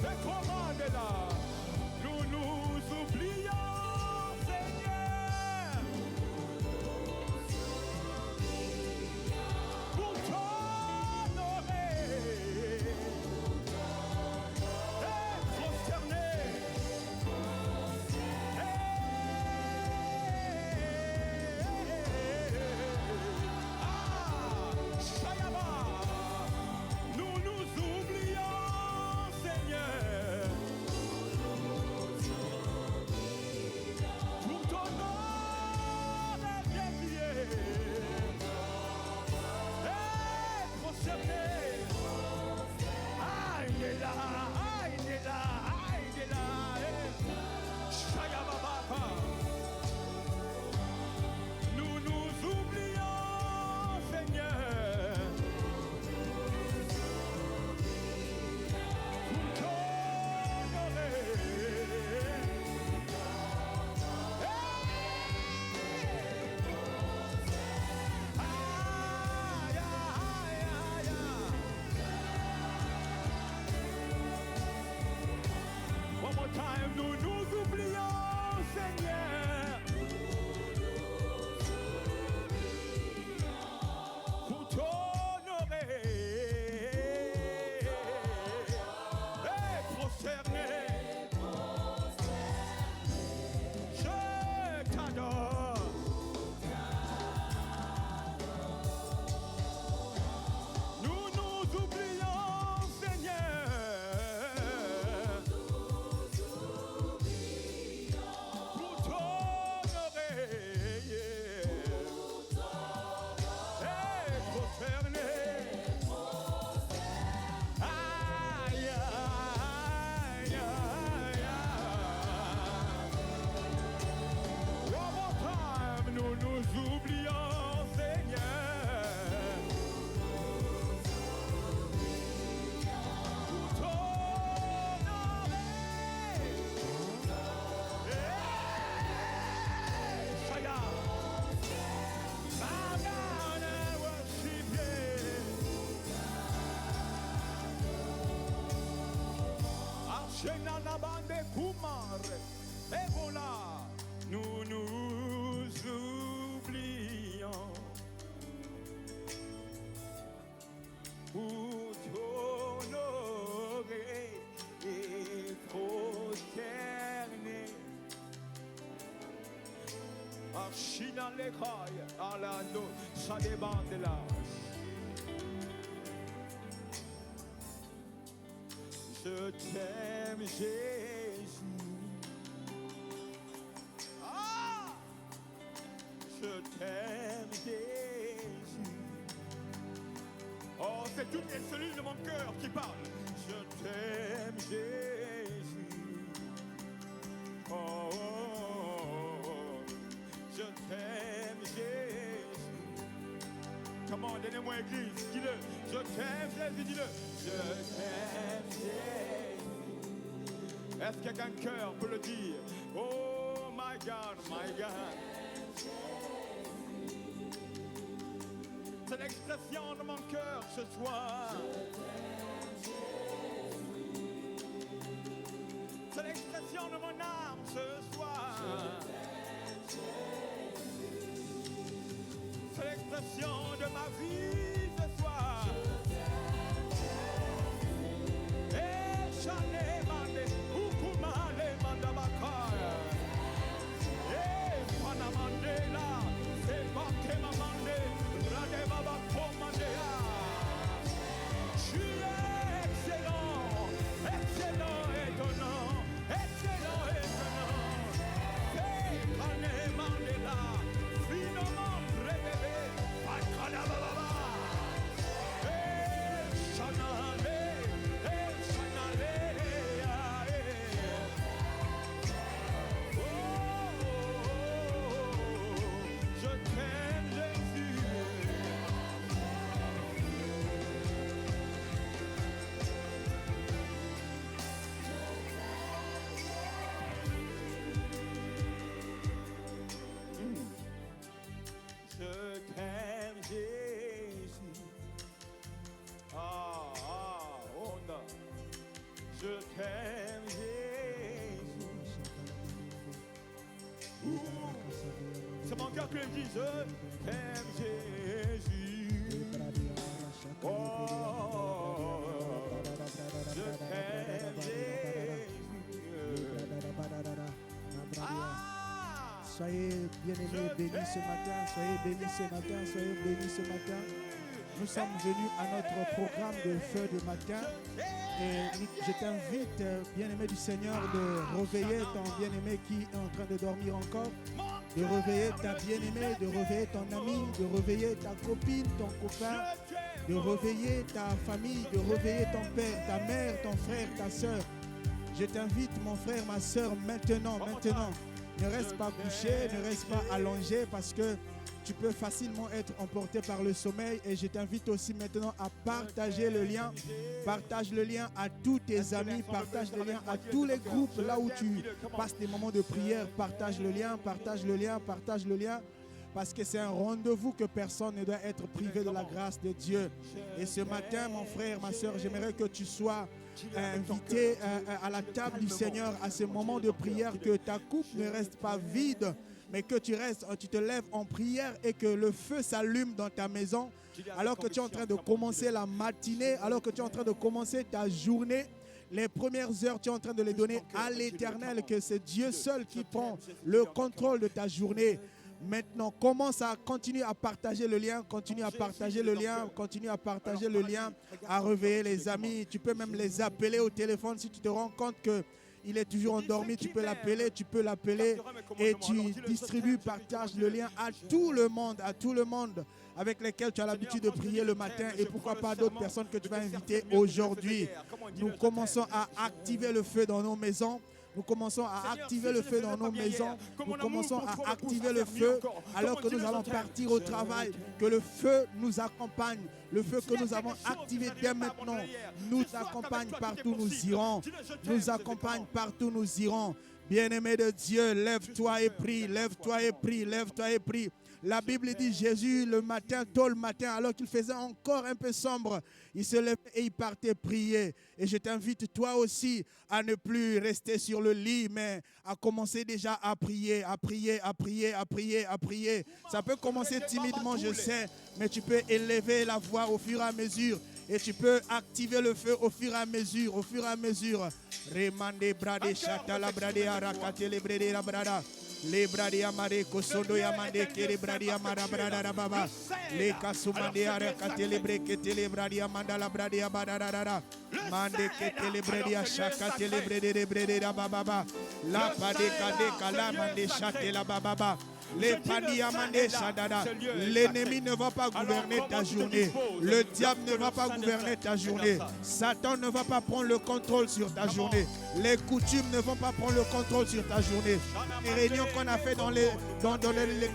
Et commandez-la. Nous nous oublions, Seigneur, pour t'honorer et prosterner. Shayaba, nous nous oublions, Seigneur, pour ton nom et dédier et prosterner. Il est là, il est là, il est là. Shayaba, nous nous oublions, Seigneur, pour t'honorer. Aïe, aïe, aïe, aïe. One more time, nous nous oublions, Seigneur, pour t'honorer et prosterner. Je t'adore. Nous nous oublions, Seigneur, pour t'honorer et prosterner. Aïe, aïe, aïe, aïe. One more time, nous nous oublions, Seigneur, pour t'honorer. Shaya, bow down and worship you. Archenana bande kumare. Et voilà, nous nous oublions pour t'honorer et prosterner. Archina l'écaille, Alando, ça débande là. Je t'aime, Jésus. Ah! Je t'aime, Jésus. Oh, c'est toutes les cellules de mon cœur qui parlent. Je t'aime, Jésus. Oh, oh, oh, oh. Je t'aime, Jésus. Comment, donnez-moi église, dis-le. Je t'aime, Jésus, dis-le. Je t'aime, Jésus. Est-ce qu'il y a qu'un cœur peut le dire? Oh, my God, my God. C'est l'expression de mon cœur ce soir. C'est l'expression de mon âme ce soir. C'est l'expression de ma vie ce soir. Et j'allais mandé, Ukuma les mandabakaya. Et Panamande là, c'est pas que ma mandé, Rade Baba Komandea. Je suis excellent, excellent, étonnant, excellent, étonnant. C'est Panemande là, finement rêvé, Akana Baba. t'aime, Jésus. C'est mon cœur qui le dit, je t'aime, Jésus. Oh, je t'aime, Jésus. Soyez bien-aimés, bénis ce matin, soyez bénis ce matin, soyez bénis ce matin. Nous sommes venus à notre programme de feu de matin et je t'invite, bien-aimé du Seigneur, de réveiller ton bien-aimé qui est en train de dormir encore, de réveiller ta bien-aimée, de réveiller ton ami, de réveiller ta copine, ton copain, de réveiller ta famille, de réveiller ton père, ta mère, ton frère, ta soeur. Je t'invite, mon frère, ma soeur, maintenant. Ne reste pas couché, ne reste pas allongé parce que tu peux facilement être emporté par le sommeil. Et je t'invite aussi maintenant à partager le lien. Partage le lien à tous tes amis, partage le lien à tous les groupes là où tu passes des moments de prière. Partage le lien, partage le lien, partage le lien. Parce que c'est un rendez-vous que personne ne doit être privé de la grâce de Dieu. Et ce matin, mon frère, ma soeur, j'aimerais que tu sois invité à la table du Seigneur à ce moment de prière, que ta coupe ne reste pas vide, mais que tu te lèves en prière et que le feu s'allume dans ta maison, alors que tu es en train de commencer la matinée, alors que tu es en train de commencer ta journée. Les premières heures, tu es en train de les donner à l'Éternel, que c'est Dieu seul qui prend le contrôle de ta journée. Maintenant, continue à partager le lien, continue à partager le lien, à réveiller les amis. Tu peux même les appeler au téléphone si tu te rends compte qu'il est toujours endormi. Tu peux l'appeler et tu distribues, partages le lien à tout le monde avec lesquels tu as l'habitude de prier le matin et pourquoi pas d'autres personnes que tu vas inviter aujourd'hui. Nous commençons à activer le feu dans nos maisons. Nous commençons à activer le feu dans nos maisons. Nous commençons à activer le feu alors que nous allons partir au travail. Que le feu nous accompagne. Le feu que nous avons activé dès maintenant nous accompagne partout où nous irons. Nous accompagne partout où nous irons. Bien-aimé de Dieu, lève-toi et prie, lève-toi et prie, lève-toi et prie. La Bible dit Jésus le matin, tôt le matin, alors qu'il faisait encore un peu sombre, il se levait et il partait prier. Et je t'invite toi aussi à ne plus rester sur le lit, mais à commencer déjà à prier, à prier, à prier, à prier, à prier. Ça peut commencer timidement, je sais, mais tu peux élever la voix au fur et à mesure. Et tu peux activer le feu au fur et à mesure, au fur et à mesure. Remande brade chata la brade arakate le brade la brada. Le bradi amare kosondo yamande kere bradi amara brada baba. Le kasumande arakate le brekete le bradi amanda la bradi abada. Mande kete le bradi ashakate le brede baba. La pade kade kala mande chate la baba. L'ennemi ne va pas gouverner ta journée. Le diable ne va pas gouverner ta journée. Satan ne va pas prendre le contrôle sur ta journée. Les coutumes ne vont pas prendre le contrôle sur ta journée. Les réunions qu'on a fait dans les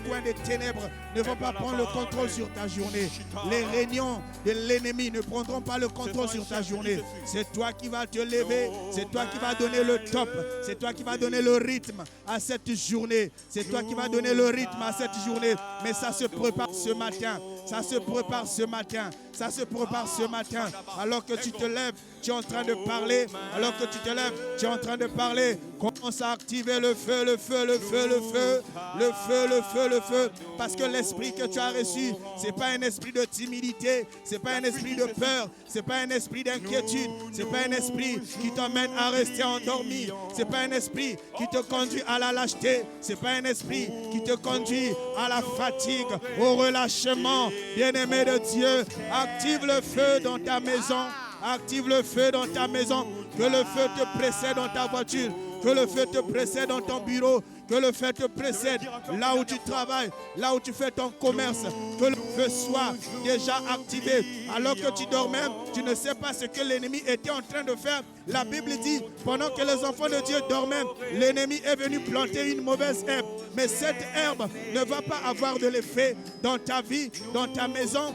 coins des ténèbres ne vont pas prendre le contrôle sur ta journée. Les réunions de l'ennemi ne prendront pas le contrôle sur ta journée. C'est toi qui vas te lever. C'est toi qui vas donner le top. C'est toi qui vas donner le rythme à cette journée. C'est toi qui vas donner le rythme à cette journée, mais ça se prépare ce matin. Ça se prépare ce matin. Ça se prépare ce matin. Alors que tu te lèves, tu es en train de parler. Alors que tu te lèves, tu es en train de parler. Commence à activer le feu, le feu, le feu, le feu, le feu, le feu, le feu. Parce que l'esprit que tu as reçu, c'est pas un esprit de timidité, c'est pas un esprit de peur, c'est pas un esprit d'inquiétude, c'est pas un esprit qui t'emmène à rester endormi, c'est pas un esprit qui te conduit à la lâcheté, c'est pas un esprit qui te conduit à la fatigue, au relâchement. Bien-aimé de Dieu, active le feu dans ta maison. Active le feu dans ta maison. Que le feu te précède dans ta voiture. Que le feu te précède dans ton bureau. Que le feu te précède là où tu travailles, là où tu fais ton commerce. Que le feu soit déjà activé. Alors que tu dormais, tu ne sais pas ce que l'ennemi était en train de faire. La Bible dit, pendant que les enfants de Dieu dormaient, l'ennemi est venu planter une mauvaise herbe. Mais cette herbe ne va pas avoir de l'effet dans ta vie, dans ta maison,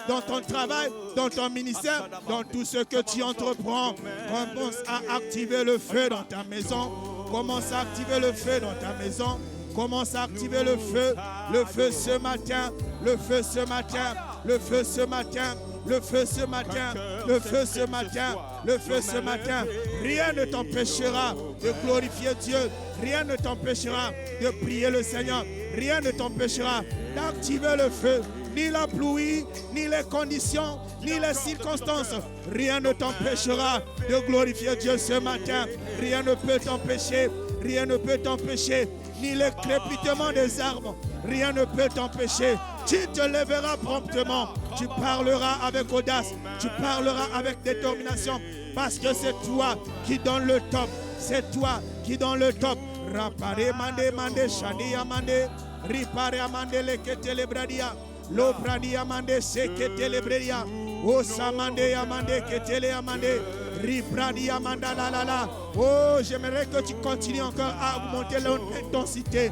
dans ton travail, dans ton ministère, dans tout ce que tu entreprends. Commence à activer le feu dans ta maison. Commence à activer le feu dans ta maison. Commence à activer le feu ce matin. Le feu ce matin. le feu ce matin, le feu ce matin, le feu ce matin, le feu ce matin. Rien ne t'empêchera de glorifier Dieu. Rien ne t'empêchera de prier le Seigneur. Rien ne t'empêchera d'activer le feu. Ni la pluie, ni les conditions, ni les circonstances. Rien ne t'empêchera de glorifier Dieu ce matin. Rien ne peut t'empêcher. Rien ne peut t'empêcher. Ni le crépitement des arbres. Rien ne peut t'empêcher. Tu te lèveras promptement. Tu parleras avec audace. Tu parleras avec détermination. Parce que c'est toi qui donnes le top. C'est toi qui donnes le top. Rapare mande mande shani amande. Ripare amande lekete lebradia. Lo bradia mande sekete lebredia. O samande amande ketele amande. Ribradi amanda la la la. Oh, j'aimerais que tu continues encore à augmenter l'intensité.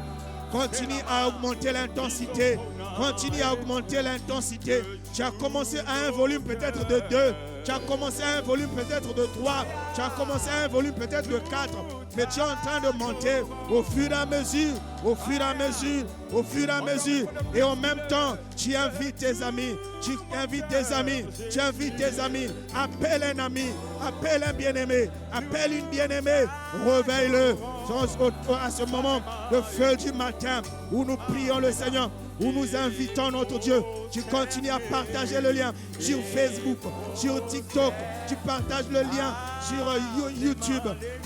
Continue à augmenter l'intensité. Continue à augmenter l'intensité. Tu as commencé à un volume peut-être de 2. Tu as commencé à un volume peut-être de 3. Tu as commencé à un volume peut-être de 4. Mais tu es en train de monter au fur et à mesure. Au fur et à mesure. Au fur et à mesure. Et en même temps, tu invites tes amis. Tu invites tes amis. Tu invites tes amis. Appelle un ami. Appelle un bien-aimé. Appelle une bien-aimée. Réveille-le. À ce moment, le feu du matin où nous prions le Seigneur, où nous invitons notre Dieu. Tu continues à partager le lien sur Facebook, sur TikTok. Tu partages le lien sur YouTube.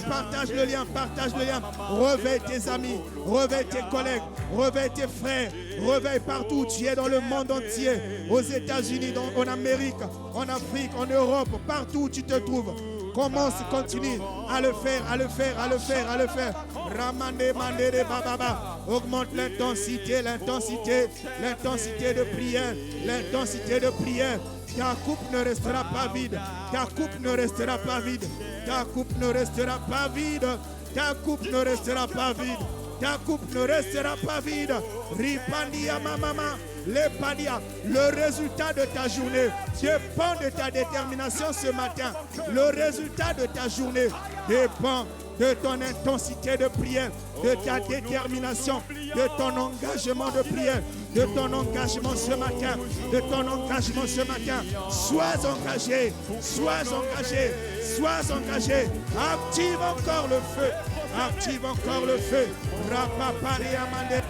Partage le lien, partage le lien. Réveille tes amis, réveille tes collègues, réveille tes frères. Réveille partout où tu es dans le monde entier. Aux États-Unis, en Amérique, en Afrique, en Europe, partout où tu te trouves. Commence, continue à le faire, à le faire, à le faire, à le faire. Ramande, mandere, bababa. Augmente l'intensité, l'intensité, l'intensité de prière, l'intensité de prière. Ta coupe ne restera pas vide. Ta coupe ne restera pas vide. Ta coupe ne restera pas vide. Ta coupe ne restera pas vide. Ta coupe ne restera pas vide. Ripandia mama. Le résultat de ta journée dépend de ta détermination ce matin. Le résultat de ta journée dépend de ton intensité de prière, de ta détermination, de ton engagement de prière, de ton engagement ce matin, de ton engagement ce matin. Sois engagé, sois engagé, sois engagé. Active encore le feu, active encore le feu. Rapapari amande.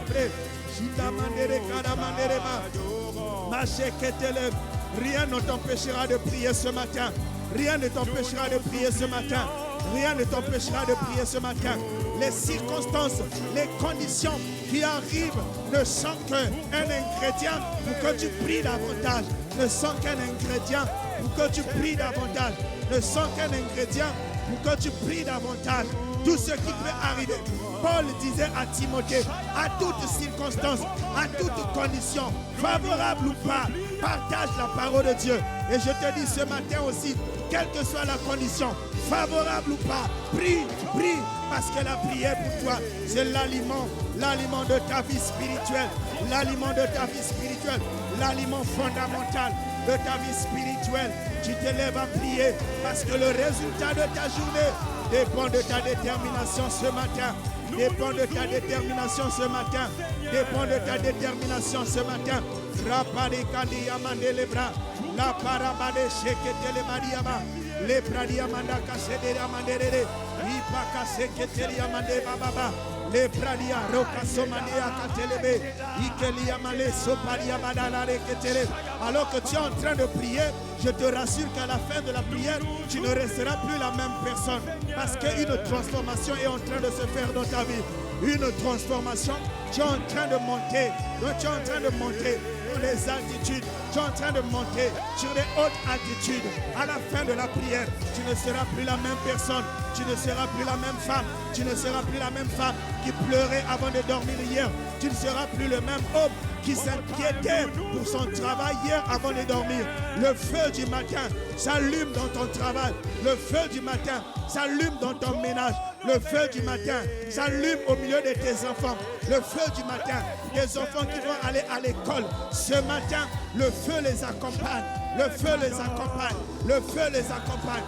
Rien ne t'empêchera de prier ce matin. Rien ne t'empêchera de prier ce matin. Rien ne t'empêchera de prier ce matin. Les circonstances, les conditions qui arrivent ne sont qu'un ingrédient pour que tu pries davantage. Ne sont qu'un ingrédient pour que tu pries davantage. Ne sont qu'un ingrédient pour que tu pries davantage. Tout ce qui peut arriver. Paul disait à Timothée, à toute circonstance, à toute condition, favorable ou pas, partage la parole de Dieu. Et je te dis ce matin aussi, quelle que soit la condition, favorable ou pas, prie, prie, parce que la prière pour toi, c'est l'aliment de ta vie spirituelle, l'aliment de ta vie spirituelle, l'aliment fondamental de ta vie spirituelle. Tu te lèves à prier parce que le résultat de ta journée dépend de ta détermination ce matin. Dépend de ta détermination ce matin. Dépend de ta détermination ce matin. Rapari kandi yamande les bras. La parabade shekete le mariama. Le pradi yamanda kasede yamande. Ipa kasekete yamande bababa. Le pradia roka somania katelebe. Ikeli yamale soparia badala reketele. Alors que tu es en train de prier, je te rassure qu'à la fin de la prière, tu ne resteras plus la même personne. Parce qu'une transformation est en train de se faire dans ta vie. Une transformation, tu es en train de monter. Donc tu es en train de monter dans les altitudes. Tu es en train de monter sur les hautes altitudes. À la fin de la prière, tu ne seras plus la même personne. Tu ne seras plus la même femme. Tu ne seras plus la même femme qui pleurait avant de dormir hier. Tu ne seras plus le même homme qui s'inquiétait pour son travail hier avant de dormir. Le feu du matin s'allume dans ton travail. Le feu du matin s'allume dans ton ménage. Le feu du matin s'allume au milieu de tes enfants. Le feu du matin, des enfants qui vont aller à l'école. Ce matin, le feu les accompagne. Le feu les accompagne. Le feu les accompagne.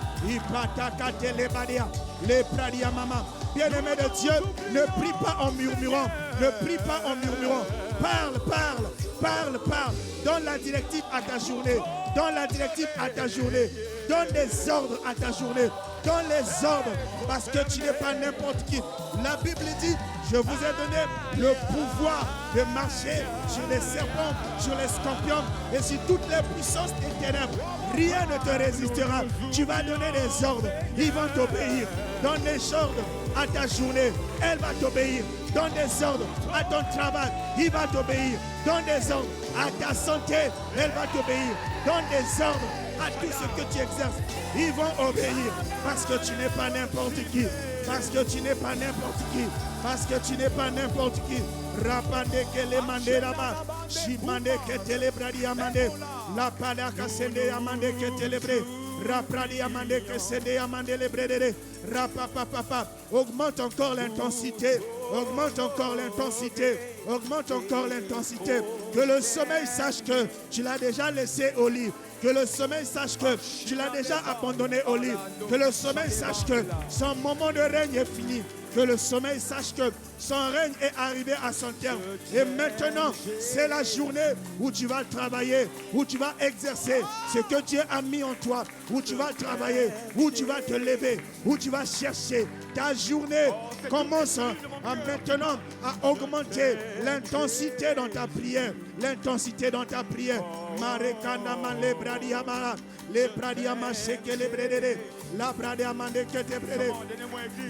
Les pradia mama. Bien-aimé de Dieu, ne prie pas en murmurant. Ne prie pas en murmurant. Parle, parle, parle, parle. Donne la directive à ta journée. Donne la directive à ta journée. Donne des ordres à ta journée. Donne les ordres parce que tu n'es pas n'importe qui. La Bible dit, je vous ai donné le pouvoir de marcher sur les serpents, sur les scorpions et sur toutes les puissances des ténèbres. Rien ne te résistera. Tu vas donner des ordres. Ils vont t'obéir. Donne des ordres à ta journée. Elle va t'obéir. Donne des ordres à ton travail. Il va t'obéir. Donne des ordres à ta santé. Elle va t'obéir. Donne des ordres à tout ce que tu exerces. Ils vont obéir parce que tu n'es pas n'importe qui. Parce que tu n'es pas n'importe qui. Parce que tu n'es pas n'importe qui. Rapande que les mandé là-bas. Chimande que télébradi amande. La pada kasende amande que télébré. Rapradi amande que cédé amande les brédérés. Rapapapapa. Augmente encore l'intensité. Augmente encore l'intensité. Augmente encore l'intensité. Que le sommeil sache que tu l'as déjà laissé au lit. Que le sommeil sache que tu l'as déjà abandonné au lit. Que le sommeil sache que son moment de règne est fini. Que le sommeil sache que son règne est arrivé à son terme. Et maintenant, c'est la journée où tu vas travailler, où tu vas exercer ce que Dieu a mis en toi, où tu vas travailler, où tu vas te lever, où tu vas chercher. Ta journée commence maintenant à augmenter l'intensité dans ta prière. L'intensité dans ta prière. Marekana le bradiamara, le bradiama sheke le bredere, la bradiama de kete bredere,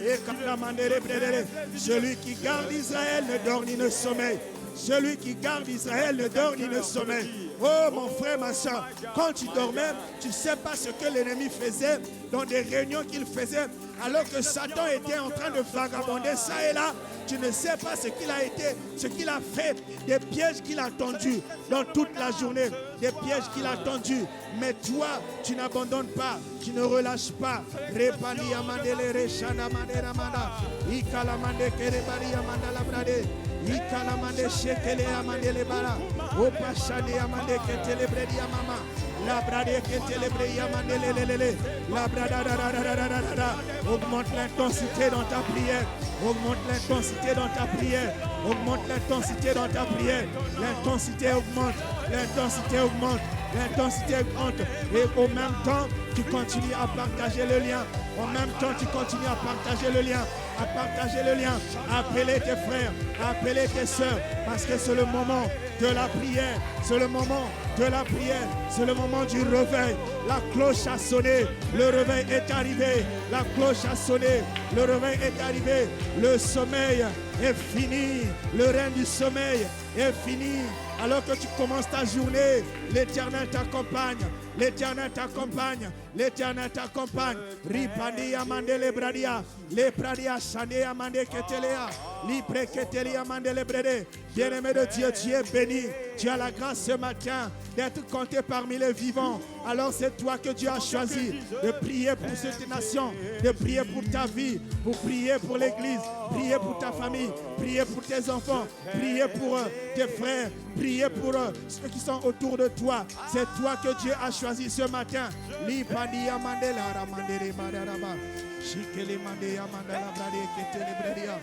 et kamamande le bredere. Celui qui garde Israël ne dort ni ne sommeille. Celui qui garde Israël ne dort ni ne sommeille. Oh mon frère, ma soeur, quand tu dormais, tu ne sais pas ce que l'ennemi faisait dans des réunions qu'il faisait alors que Satan était en train de vagabonder ça et là. Tu ne sais pas ce qu'il a été, ce qu'il a fait, des pièges qu'il a tendus dans toute la journée, des pièges qu'il a tendus. Mais toi, tu n'abandonnes pas, tu ne relâches pas. Repali amandele reshana mandera manda, ikalamande kerebari amanda labrade, ikalamande shekele amandele bara, opashane amande ketele bredi amama. La brade ketele bredi amandele lelele, la brada da da da da da da. Augmente l'intensité dans ta prière. Augmente l'intensité dans ta prière. Augmente l'intensité dans ta prière. L'intensité augmente. L'intensité augmente. L'intensité augmente. Et au même temps, tu continues à partager le lien. En même temps, tu continues à partager le lien. À partager le lien. Appeler tes frères. Appeler tes soeurs. Parce que c'est le moment de la prière. C'est le moment de la prière. C'est le moment du réveil. La cloche a sonné. Le réveil est arrivé. La cloche a sonné. Le réveil est arrivé. Le sommeil est fini. Le règne du sommeil est fini. Alors que tu commences ta journée, l'Éternel t'accompagne. L'Éternel t'accompagne. L'Éternel t'accompagne. Ripandi amande le bradia. Le bradia shane amande ketelea. Libre ketelia amande le brede. Bien-aimé de Dieu, tu es béni. Tu as la grâce ce matin d'être compté parmi les vivants. Alors c'est toi que Dieu a choisi de prier pour cette nation, de prier pour ta vie, pour prier pour l'église, prier pour ta famille, prier pour tes enfants, prier pour tes frères, prier pour ceux qui sont autour de toi. C'est toi que Dieu a choisi ce matin. Lipandi amande la ramandere madaraba. Shikele mande amanda la brade ketele bredia.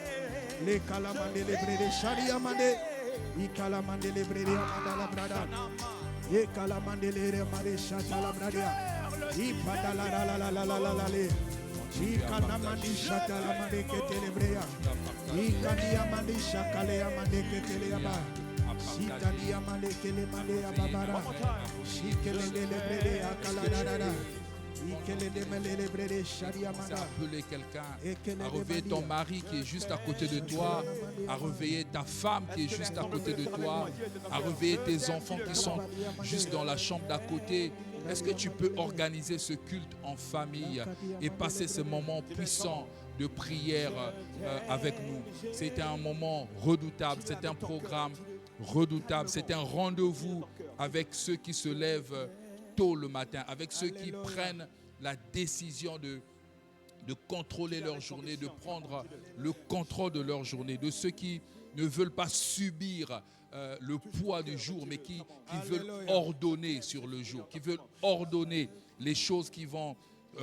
Le kalamande le brede shari amande. Ikalamande le brede amanda la brada. E kalamande le remare shata la bradia. Ipada la le. Ikanamandi shata la mande ketele brea. Ikani amandi shakale amande ketele aba. Shitani amande kele mande ababara. Shikele le brede akala la. Appeler quelqu'un à réveiller ton mari qui est juste à côté de toi, à réveiller ta femme qui est juste à côté de toi, à réveiller tes enfants qui sont juste dans la chambre d'à côté. Est-ce que tu peux organiser ce culte en famille et passer ce moment puissant de prière avec nous? C'était un moment redoutable, c'est un programme redoutable, c'est un rendez-vous avec ceux qui se lèvent tôt le matin, avec ceux qui prennent la décision de contrôler leur journée, de prendre le contrôle de leur journée, de ceux qui ne veulent pas subir le poids du jour, mais qui veulent ordonner sur le jour, qui veulent ordonner les choses qui vont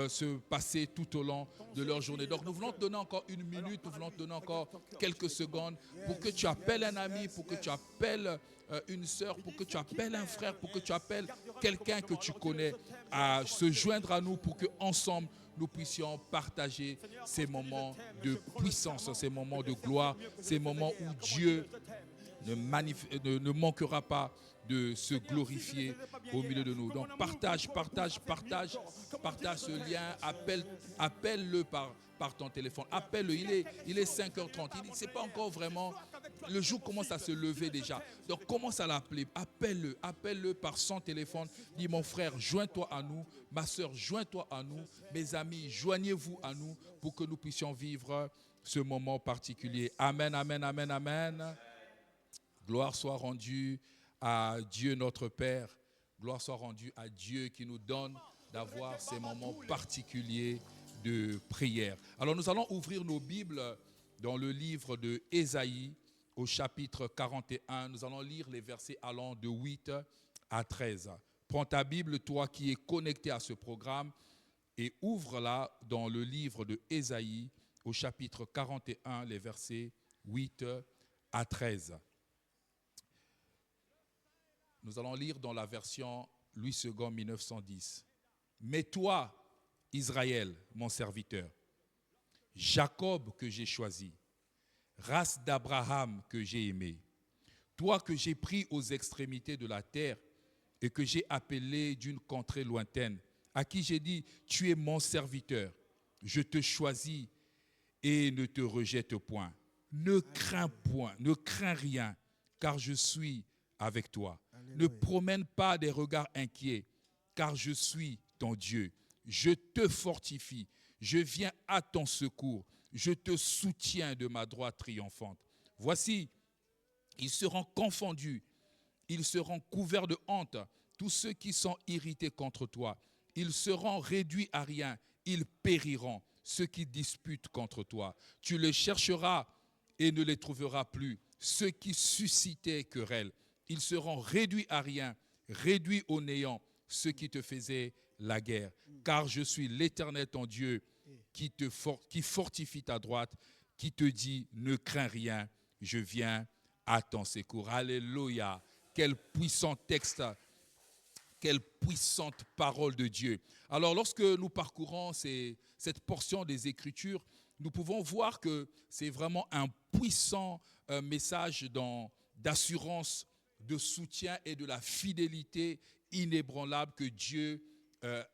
se passer tout au long de leur journée. Donc nous voulons te donner encore une minute, nous voulons te donner encore quelques secondes pour que tu appelles un ami, pour que tu appelles une sœur, pour que tu appelles un frère, pour que tu appelles quelqu'un que tu connais à se joindre à nous pour qu'ensemble nous puissions partager ces moments de puissance, ces moments de gloire, ces moments où Dieu ne manquera pas de se glorifier au milieu de nous. Donc partage ce lien, appelle-le par ton téléphone, appelle-le, il est 5h30, c'est pas encore vraiment, le jour commence à se lever déjà, donc commence à l'appeler, appelle-le par son téléphone, dis mon frère, joins-toi à nous, ma soeur, joins-toi à nous, mes amis, joignez-vous à nous pour que nous puissions vivre ce moment particulier. Amen, amen, amen, amen. Gloire soit rendue à Dieu notre Père. Gloire soit rendue à Dieu qui nous donne d'avoir ces moments particuliers de prière. Alors nous allons ouvrir nos Bibles dans le livre de Ésaïe au chapitre 41. Nous allons lire les versets allant de 8 à 13. Prends ta Bible, toi qui es connecté à ce programme, et ouvre-la dans le livre de Ésaïe au chapitre 41, les versets 8 à 13. Nous allons lire dans la version Louis II 1910. Mais toi, Israël, mon serviteur, Jacob que j'ai choisi, race d'Abraham que j'ai aimé, toi que j'ai pris aux extrémités de la terre et que j'ai appelé d'une contrée lointaine, à qui j'ai dit, tu es mon serviteur, je te choisis et ne te rejette point. Ne crains point, ne crains rien, car je suis avec toi. Alléluia. Ne promène pas des regards inquiets, car je suis ton Dieu. Je te fortifie, je viens à ton secours, je te soutiens de ma droite triomphante. Voici, ils seront confondus, ils seront couverts de honte, tous ceux qui sont irrités contre toi. Ils seront réduits à rien, ils périront, ceux qui disputent contre toi. Tu les chercheras et ne les trouveras plus, ceux qui suscitaient querelle. Ils seront réduits à rien, réduits au néant, ceux qui te faisaient la guerre. Car je suis l'Éternel ton Dieu qui fortifie ta droite, qui te dit ne crains rien, je viens à ton secours. Alléluia. Quel puissant texte, quelle puissante parole de Dieu. Alors lorsque nous parcourons cette portion des Écritures, nous pouvons voir que c'est vraiment un puissant message d'assurance, de soutien et de la fidélité inébranlable que Dieu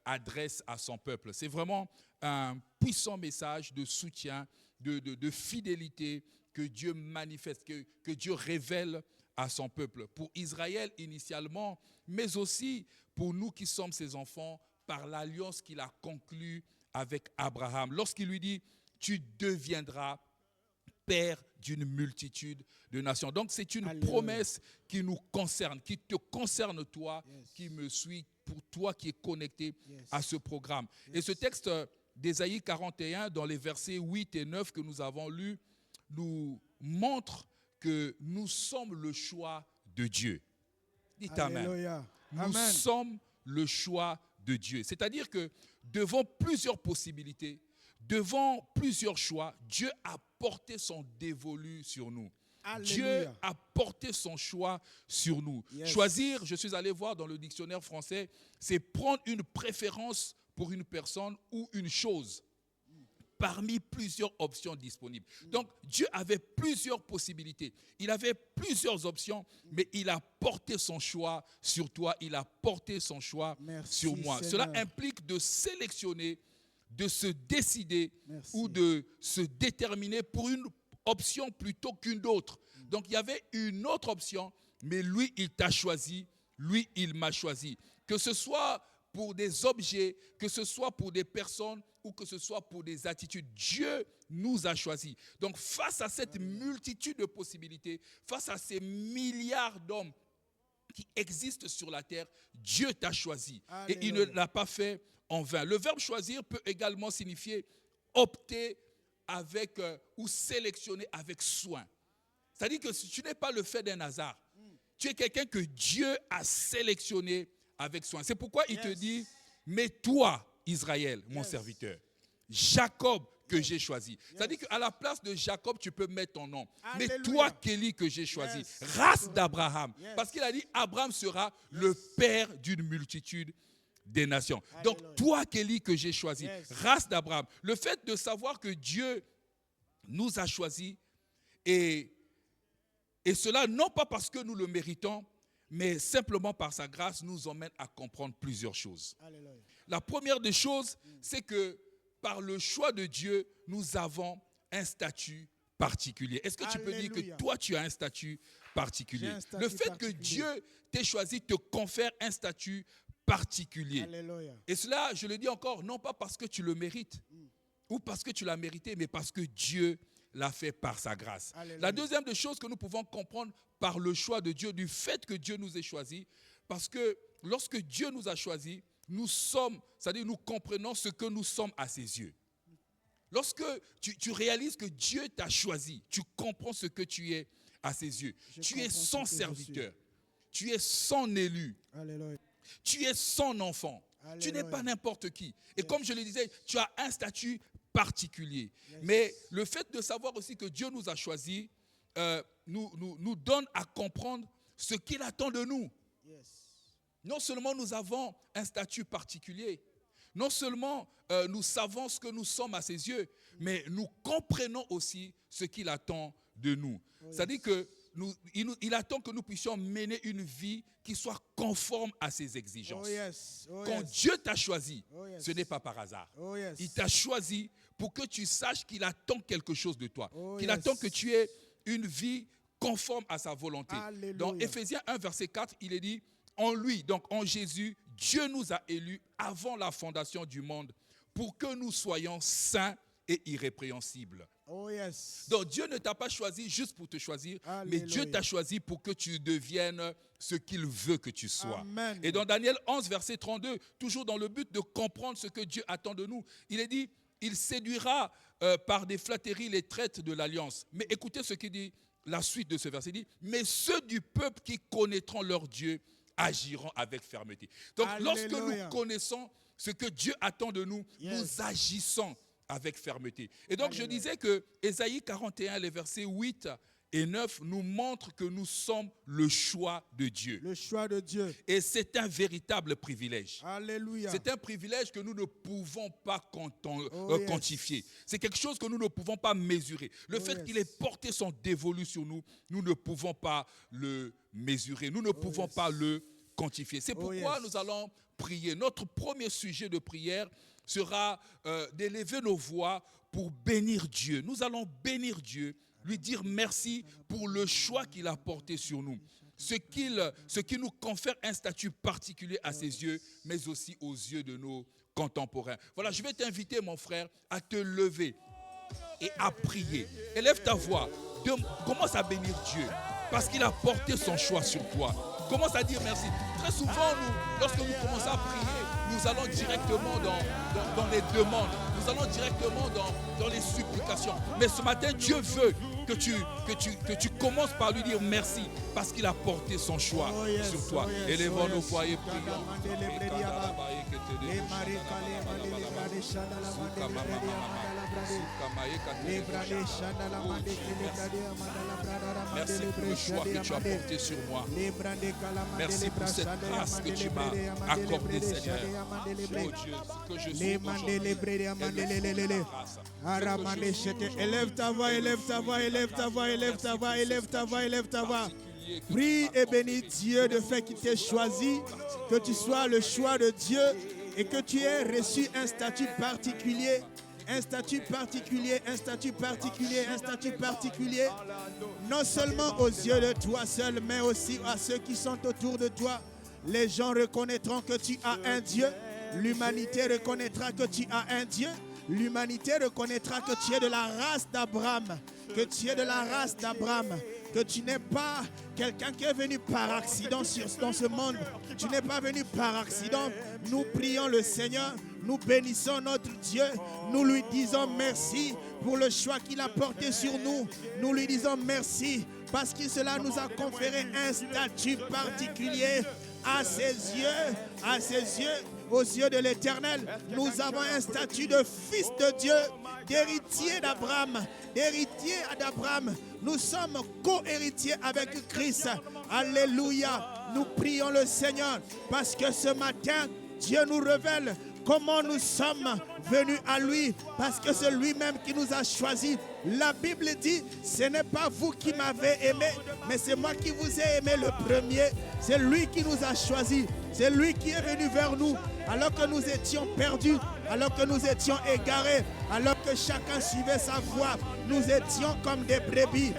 adresse à son peuple. C'est vraiment un puissant message de soutien, de fidélité que Dieu manifeste, que Dieu révèle à son peuple. Pour Israël initialement, mais aussi pour nous qui sommes ses enfants, par l'alliance qu'il a conclue avec Abraham. Lorsqu'il lui dit, tu deviendras père d'une multitude de nations. Donc c'est une promesse qui nous concerne, qui te concerne toi, qui me suis, pour toi qui es connecté à ce programme. Et ce texte d'Ésaïe 41, dans les versets 8 et 9 que nous avons lus, nous montre que nous sommes le choix de Dieu. Dites Amen. Nous sommes le choix de Dieu. C'est-à-dire que devant plusieurs possibilités, devant plusieurs choix, Dieu a porté son dévolu sur nous. Alléluia. Dieu a porté son choix sur nous. Choisir, je suis allé voir dans le dictionnaire français, c'est prendre une préférence pour une personne ou une chose parmi plusieurs options disponibles. Donc, Dieu avait plusieurs possibilités. Il avait plusieurs options, mais il a porté son choix sur toi. Il a porté son choix sur moi. Seigneur. Cela implique de sélectionner, de se décider ou de se déterminer pour une option plutôt qu'une autre. Donc, il y avait une autre option, mais lui, il t'a choisi. Lui, il m'a choisi. Que ce soit pour des objets, que ce soit pour des personnes ou que ce soit pour des attitudes. Dieu nous a choisis. Donc face à cette multitude de possibilités, face à ces milliards d'hommes qui existent sur la terre, Dieu t'a choisi. Alléluia. Et il ne l'a pas fait en vain. Le verbe choisir peut également signifier opter avec ou sélectionner avec soin. C'est-à-dire que tu n'es pas le fait d'un hasard. Tu es quelqu'un que Dieu a sélectionné avec soin. C'est pourquoi il te dit, mais toi, Israël, mon serviteur. Jacob, que j'ai choisi. C'est-à-dire qu'à la place de Jacob, tu peux mettre ton nom. Mais toi, Kelly, que j'ai choisi. Race d'Abraham. Parce qu'il a dit, Abraham sera le père d'une multitude des nations. Donc, toi, Kelly, que j'ai choisi. Race d'Abraham. Le fait de savoir que Dieu nous a choisis, et cela non pas parce que nous le méritons, mais simplement par sa grâce, nous emmène à comprendre plusieurs choses. La première des choses, c'est que par le choix de Dieu, nous avons un statut particulier. Est-ce que tu peux dire que toi, tu as un statut particulier? Le fait que Dieu t'ait choisi te confère un statut particulier. Alléluia. Et cela, je le dis encore, non pas parce que tu le mérites ou parce que tu l'as mérité, mais parce que Dieu l'a fait par sa grâce. Alléluia. La deuxième des choses que nous pouvons comprendre par le choix de Dieu, du fait que Dieu nous ait choisis, parce que lorsque Dieu nous a choisis, nous sommes, c'est-à-dire nous comprenons ce que nous sommes à ses yeux. Lorsque tu réalises que Dieu t'a choisi, tu comprends ce que tu es à ses yeux. Tu es son serviteur, tu es son élu, Alléluia. tu es son enfant. Alléluia. Tu n'es pas n'importe qui. Et comme je le disais, tu as un statut particulier. Mais le fait de savoir aussi que Dieu nous a choisis nous donne à comprendre ce qu'il attend de nous. Non seulement nous avons un statut particulier, non seulement nous savons ce que nous sommes à ses yeux, mais nous comprenons aussi ce qu'il attend de nous. C'est-à-dire qu'il attend que nous puissions mener une vie qui soit conforme à ses exigences. Quand Dieu t'a choisi, ce n'est pas par hasard. Il t'a choisi pour que tu saches qu'il attend quelque chose de toi, qu'il attend que tu aies une vie conforme à sa volonté. Alléluia. Dans Éphésiens 1, verset 4, il est dit, en lui, donc en Jésus, Dieu nous a élus avant la fondation du monde pour que nous soyons saints et irrépréhensibles. Donc Dieu ne t'a pas choisi juste pour te choisir, mais Dieu t'a choisi pour que tu deviennes ce qu'il veut que tu sois. Amen. Et dans Daniel 11, verset 32, toujours dans le but de comprendre ce que Dieu attend de nous, il est dit, il séduira par des flatteries les traites de l'alliance. Mais écoutez ce qu'il dit, la suite de ce verset, il dit, mais ceux du peuple qui connaîtront leur Dieu agiront avec fermeté. Donc, lorsque nous connaissons ce que Dieu attend de nous, nous agissons avec fermeté. Et donc, je disais que Ésaïe 41, les versets 8 et 9 nous montrent que nous sommes le choix de Dieu. Le choix de Dieu. Et c'est un véritable privilège. Alléluia. C'est un privilège que nous ne pouvons pas quantifier. C'est quelque chose que nous ne pouvons pas mesurer. Le fait qu'il ait porté son dévolu sur nous, nous ne pouvons pas le mesurer. Nous ne pouvons pas le quantifier. C'est pourquoi nous allons prier. Notre premier sujet de prière sera d'élever nos voix pour bénir Dieu. Nous allons bénir Dieu, lui dire merci pour le choix qu'il a porté sur nous. Ce qui nous confère un statut particulier à ses yeux, mais aussi aux yeux de nos contemporains. Voilà, je vais t'inviter, mon frère, à te lever et à prier. Élève ta voix. Commence à bénir Dieu parce qu'il a porté son choix sur toi. Commence à dire merci. Très souvent, lorsque nous commençons à prier, nous allons directement dans les demandes. Nous allons directement dans les supplications. Mais ce matin, Dieu veut que tu commences par lui dire merci parce qu'il a porté son choix sur toi. Élevons nos voix et prions. Merci pour le choix que tu as porté sur moi. Merci pour cette grâce que tu m'as accordée, Seigneur. Oh Dieu, que je suis aujourd'hui. Élève ta voix, élève ta voix, élève ta voix, élève ta voix, élève ta voix, élève ta voix. Prie et bénis Dieu de fait qu'il t'ait choisi, que tu sois le choix de Dieu et que tu aies reçu un statut particulier. Un statut particulier, un statut particulier, un statut particulier, non seulement aux yeux de toi seul, mais aussi à ceux qui sont autour de toi. Les gens reconnaîtront que tu as un Dieu, l'humanité reconnaîtra que tu as un Dieu, l'humanité reconnaîtra que tu es de la race d'Abraham, que tu es de la race d'Abraham, que tu n'es pas quelqu'un qui est venu par accident dans ce monde. Tu n'es pas venu par accident. Nous prions le Seigneur, nous bénissons notre Dieu, nous lui disons merci pour le choix qu'il a porté sur nous. Nous lui disons merci parce que cela nous a conféré un statut particulier à ses yeux. À ses yeux, aux yeux de l'Éternel, nous avons un statut de fils de Dieu, d'héritier d'Abraham, Nous sommes co-héritiers avec Christ. Alléluia. Nous prions le Seigneur parce que ce matin, Dieu nous révèle comment nous sommes venus à lui, parce que c'est lui-même qui nous a choisis. La Bible dit, ce n'est pas vous qui m'avez aimé, mais c'est moi qui vous ai aimé le premier. C'est lui qui nous a choisis. C'est lui qui est venu vers nous alors que nous étions perdus, alors que nous étions égarés, alors que chacun suivait sa voie. Nous étions comme des brebis,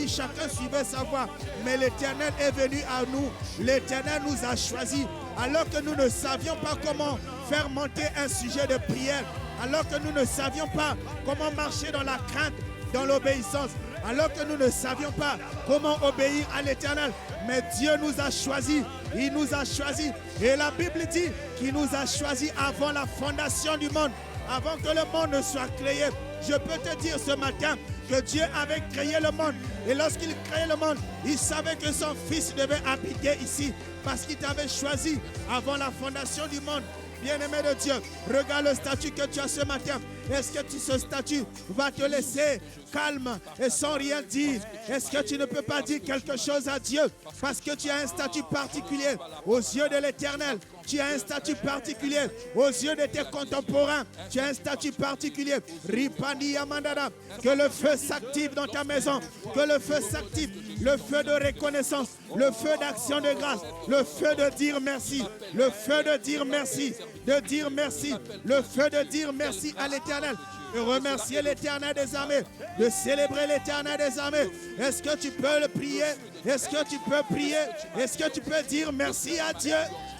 chacun suivait sa voie. Mais l'Éternel est venu à nous. L'Éternel nous a choisis. Alors que nous ne savions pas comment faire monter un sujet de prière, alors que nous ne savions pas comment marcher dans la crainte, dans l'obéissance, alors que nous ne savions pas comment obéir à l'Éternel. Mais Dieu nous a choisis, il nous a choisis. Et la Bible dit qu'il nous a choisis avant la fondation du monde, avant que le monde ne soit créé. Je peux te dire ce matin que Dieu avait créé le monde. Et lorsqu'il créait le monde, il savait que son Fils devait habiter ici, parce qu'il t'avait choisi avant la fondation du monde. Bien-aimé de Dieu, regarde le statut que tu as ce matin. Est-ce que ce statut va te laisser calme et sans rien dire? Est-ce que tu ne peux pas dire quelque chose à Dieu? Parce que tu as un statut particulier aux yeux de l'Éternel. Tu as un statut particulier aux yeux de tes contemporains. Tu as un statut particulier. Ripani Amandada. Que le feu s'active dans ta maison. Que le feu s'active. Le feu de reconnaissance. Le feu d'action de grâce. Le feu de dire merci. Le feu de dire merci. De dire merci. Le feu de dire merci à l'Éternel. De remercier l'Éternel des armées. De célébrer l'Éternel des armées. Est-ce que tu peux le prier? Est-ce que tu peux prier? Est-ce que tu peux dire merci à Dieu?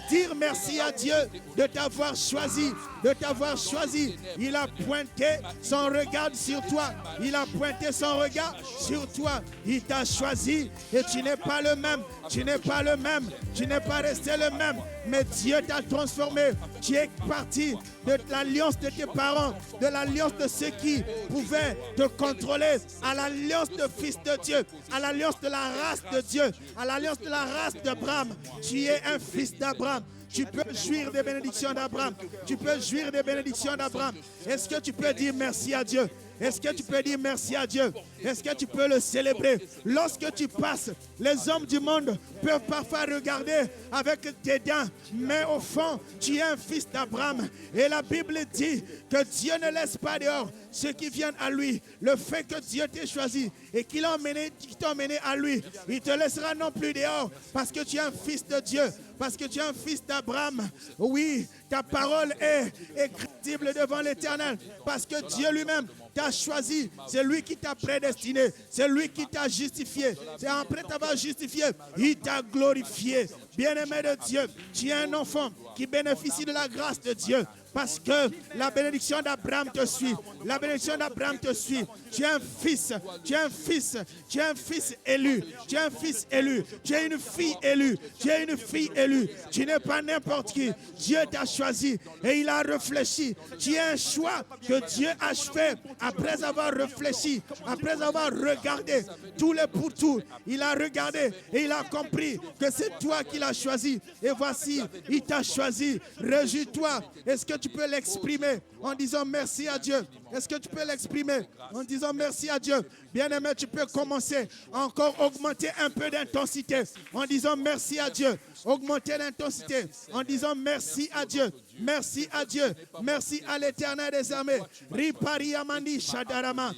Dire merci à Dieu de t'avoir choisi, de t'avoir choisi. Il a pointé son regard sur toi. Il a pointé son regard sur toi. Il t'a choisi et tu n'es pas le même. Tu n'es pas le même. Tu n'es pas resté le même. Mais Dieu t'a transformé. Tu es parti de l'alliance de tes parents, de l'alliance de ceux qui pouvaient te contrôler, à l'alliance de fils de Dieu, à l'alliance de la race de Dieu, à l'alliance de la race d'Abraham. Tu es un fils d'Abraham. Tu peux jouir des bénédictions d'Abraham. Tu peux jouir des bénédictions d'Abraham. Est-ce que tu peux dire merci à Dieu? Est-ce que tu peux dire merci à Dieu? Est-ce que tu peux le célébrer? Lorsque tu passes, les hommes du monde peuvent parfois regarder avec dédain, mais au fond, tu es un fils d'Abraham. Et la Bible dit que Dieu ne laisse pas dehors ceux qui viennent à lui. Le fait que Dieu t'ait choisi et qu'il t'a emmené à lui, il ne te laissera non plus dehors parce que tu es un fils de Dieu, parce que tu es un fils d'Abraham. Oui, ta parole est crédible devant l'Éternel parce que Dieu lui-même t'a choisi. C'est lui qui t'a prédestiné. C'est lui qui t'a justifié. C'est après t'avoir justifié, il t'a glorifié. Bien-aimé de Dieu, tu es un enfant qui bénéficie de la grâce de Dieu. Parce que la bénédiction d'Abraham te suit. La bénédiction d'Abraham te suit. Tu es un fils. Tu es un fils. Tu es un fils élu. Tu es un fils élu. Tu es une fille élue. Tu es une fille élue. Tu n'es pas n'importe qui. Dieu t'a choisi et il a réfléchi. Tu es un choix que Dieu a fait après avoir réfléchi, après avoir regardé tous les pourtours. Il a regardé et il a compris que c'est toi qui l'as choisi. Et voici, il t'a choisi. Réjouis-toi. Est-ce que tu peux l'exprimer en disant merci à Dieu? Est-ce que tu peux l'exprimer en disant merci à Dieu? Bien-aimé, tu peux commencer à encore augmenter un peu d'intensité en disant merci à Dieu. Augmenter l'intensité en disant merci à Dieu. Merci à Dieu. Merci à l'Éternel des armées. Ripari amani shadarama.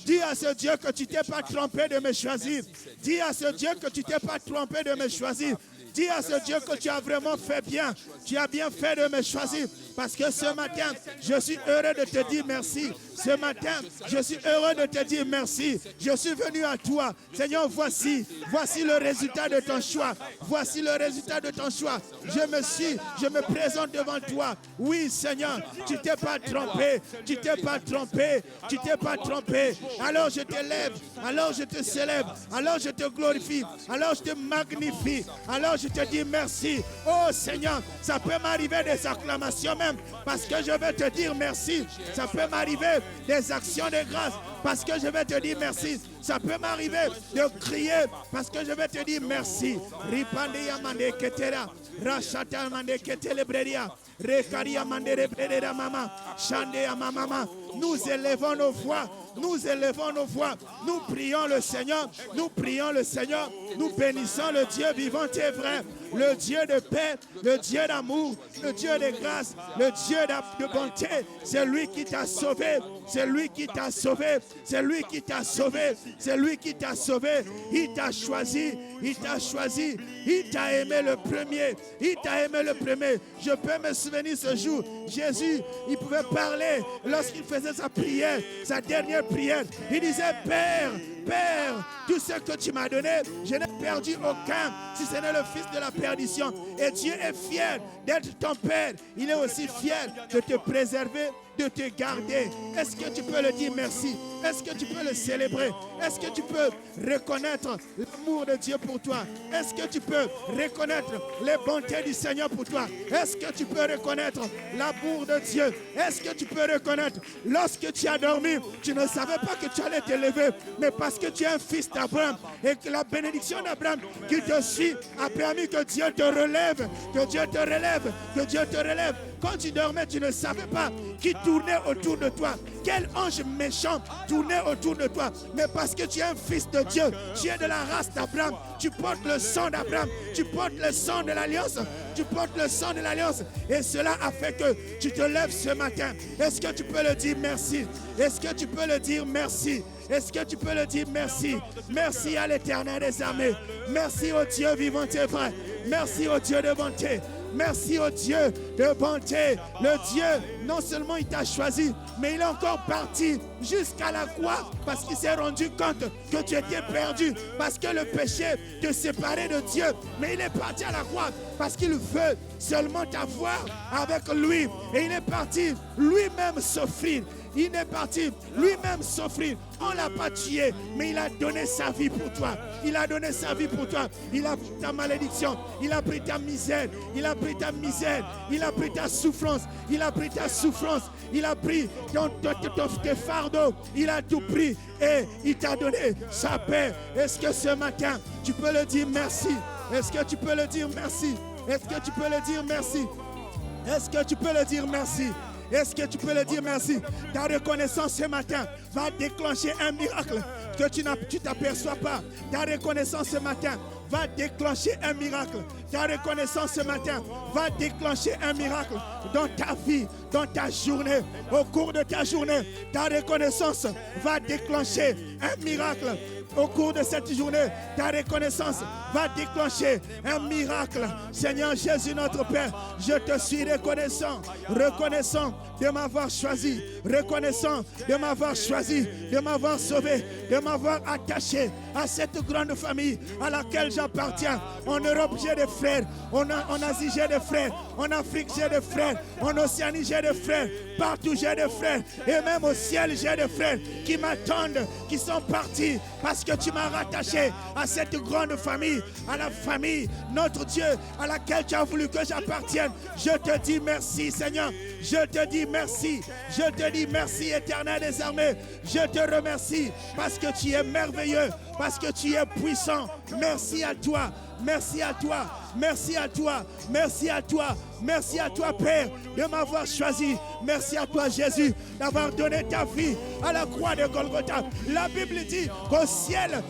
Dis à ce Dieu que tu t'es pas trompé de me choisir. Dis à ce Dieu que tu t'es pas trompé de me choisir. Dis à ce Dieu que tu as vraiment fait bien. Tu as bien fait de me choisir. Parce que ce matin, je suis heureux de te dire merci. Ce matin, je suis heureux de te dire merci. Je suis venu à toi. Seigneur, voici le résultat de ton choix. Voici le résultat de ton choix. Je me présente devant toi. Oui, Seigneur, tu t'es pas trompé. Tu t'es pas trompé. Tu t'es pas trompé. Alors je t'élève. Alors je te célèbre. Alors je te glorifie. Alors je te magnifie. Alors je te dis merci. Oh Seigneur, ça peut m'arriver des acclamations même matin parce que je vais te dire merci. Ça peut m'arriver des actions de grâce parce que je vais te dire merci. Ça peut m'arriver de crier parce que je vais te dire merci. Ripandia mande ketera, rachata mande ketelebreria, rekaria mande rebreria mama, chandea mama. Nous élevons nos voix. Nous élevons nos voix, nous prions le Seigneur, nous prions le Seigneur, nous bénissons le Dieu vivant et vrai, le Dieu de paix, le Dieu d'amour, le Dieu de grâce, le Dieu de bonté. C'est lui qui t'a sauvé, c'est lui qui t'a sauvé, c'est lui qui t'a sauvé, c'est lui qui t'a sauvé. Il t'a choisi, il t'a choisi, il t'a aimé le premier, il t'a aimé le premier. Je peux me souvenir ce jour, Jésus, il pouvait parler lorsqu'il faisait sa prière, sa dernière prière. Il disait, Père, Père, tout ce que tu m'as donné, je n'ai perdu aucun, si ce n'est le fils de la perdition. Et Dieu est fier d'être ton Père. Il est aussi fier de te préserver, de te garder. Est-ce que tu peux le dire merci? Est-ce que tu peux le célébrer? Est-ce que tu peux reconnaître l'amour de Dieu pour toi? Est-ce que tu peux reconnaître les bontés du Seigneur pour toi? Est-ce que tu peux reconnaître l'amour de Dieu? Est-ce que tu peux reconnaître lorsque tu as dormi, tu ne savais pas que tu allais te lever, mais parce que tu es un fils d'Abraham et que la bénédiction d'Abraham qui te suit a permis que Dieu te relève, que Dieu te relève, que Dieu te relève. Quand tu dormais, tu ne savais pas qui tournait autour de toi. Quel ange méchant tournait autour de toi. Mais parce que tu es un fils de Dieu, tu es de la race d'Abraham, tu portes le sang d'Abraham, tu portes le sang de l'alliance, tu portes le sang de l'alliance. Et cela a fait que tu te lèves ce matin. Est-ce que tu peux le dire merci? Est-ce que tu peux le dire merci? Est-ce que tu peux le dire merci? Merci à l'Éternel des armées. Merci au Dieu vivant et vrai. Merci au Dieu de bonté. Merci au Dieu de bonté. Le Dieu, non seulement il t'a choisi, mais il est encore parti jusqu'à la croix parce qu'il s'est rendu compte que tu étais perdu, parce que le péché te séparait de Dieu. Mais il est parti à la croix parce qu'il veut seulement t'avoir avec lui. Et il est parti lui-même s'offrir. Il est parti lui-même s'offrir. On ne l'a pas tué, mais il a donné sa vie pour toi. Il a donné sa vie pour toi. Il a pris ta malédiction. Il a pris ta misère. Il a pris ta misère. Il a pris ta souffrance. Il a pris ta souffrance. Il a pris tes fardeaux. Il a tout pris et il t'a donné sa paix. Est-ce que ce matin, tu peux le dire merci? Est-ce que tu peux le dire merci? Est-ce que tu peux le dire merci? Est-ce que tu peux le dire merci? Est-ce que tu peux le dire merci? Ta reconnaissance ce matin va déclencher un miracle que tu ne t'aperçois pas. Ta reconnaissance ce matin va déclencher un miracle. Ta reconnaissance ce matin va déclencher un miracle dans ta vie, dans ta journée. Au cours de ta journée, ta reconnaissance va déclencher un miracle. Au cours de cette journée, ta reconnaissance va déclencher un miracle. Seigneur Jésus notre Père, je te suis reconnaissant de m'avoir choisi, reconnaissant de m'avoir choisi, de m'avoir sauvé, de m'avoir attaché à cette grande famille à laquelle j'appartiens. En Europe, j'ai des frères, en Asie, j'ai des frères, en Afrique, j'ai des frères, en Océanie, j'ai des frères, partout, j'ai des frères, et même au ciel, j'ai des frères qui m'attendent, qui sont partis parce que tu m'as rattaché à cette grande famille, à la famille, notre Dieu, à laquelle tu as voulu que j'appartienne. Je te dis merci, Seigneur. Je te dis merci. Je te dis merci, Éternel des armées. Je te remercie parce que tu es merveilleux, parce que tu es puissant. Merci à toi. Merci à toi, merci à toi, merci à toi, merci à toi Père de m'avoir choisi. Merci à toi Jésus d'avoir donné ta vie à la croix de Golgotha. La Bible dit qu'au ciel,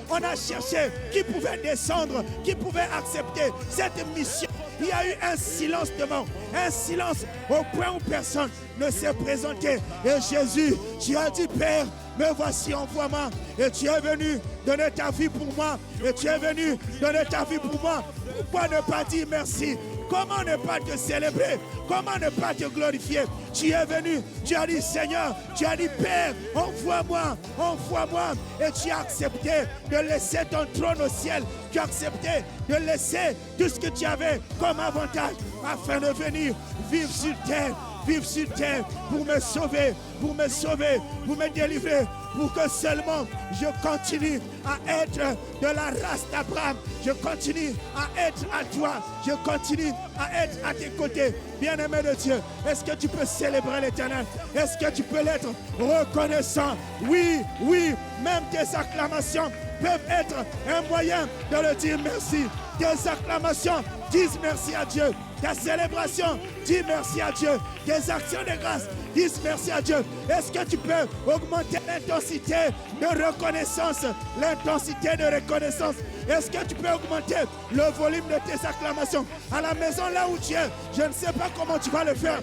on a cherché qui pouvait descendre, qui pouvait accepter cette mission. Il y a eu un silence devant, un silence au point où personne ne s'est présenté. Et Jésus, tu as dit Père, me voici, envoie-moi. Et tu es venu donner ta vie pour moi. Et tu es venu donner ta vie pour moi. Pourquoi ne pas dire merci? Comment ne pas te célébrer? Comment ne pas te glorifier? Tu es venu, tu as dit Seigneur, tu as dit Père, envoie-moi, envoie-moi. Et tu as accepté de laisser ton trône au ciel. Tu as accepté de laisser tout ce que tu avais comme avantage afin de venir vivre sur terre. vivre sur terre pour me sauver, pour me délivrer, pour que seulement je continue à être de la race d'Abraham. Je continue à être à toi. Je continue à être à tes côtés. Bien-aimé de Dieu, est-ce que tu peux célébrer l'Éternel? Est-ce que tu peux l'être reconnaissant? Oui, même tes acclamations peuvent être un moyen de le dire merci. Tes acclamations disent merci à Dieu. Ta célébration, dis merci à Dieu. Tes actions de grâce, disent merci à Dieu. Est-ce que tu peux augmenter l'intensité de reconnaissance? Est-ce que tu peux augmenter le volume de tes acclamations? À la maison, là où tu es, je ne sais pas comment tu vas le faire.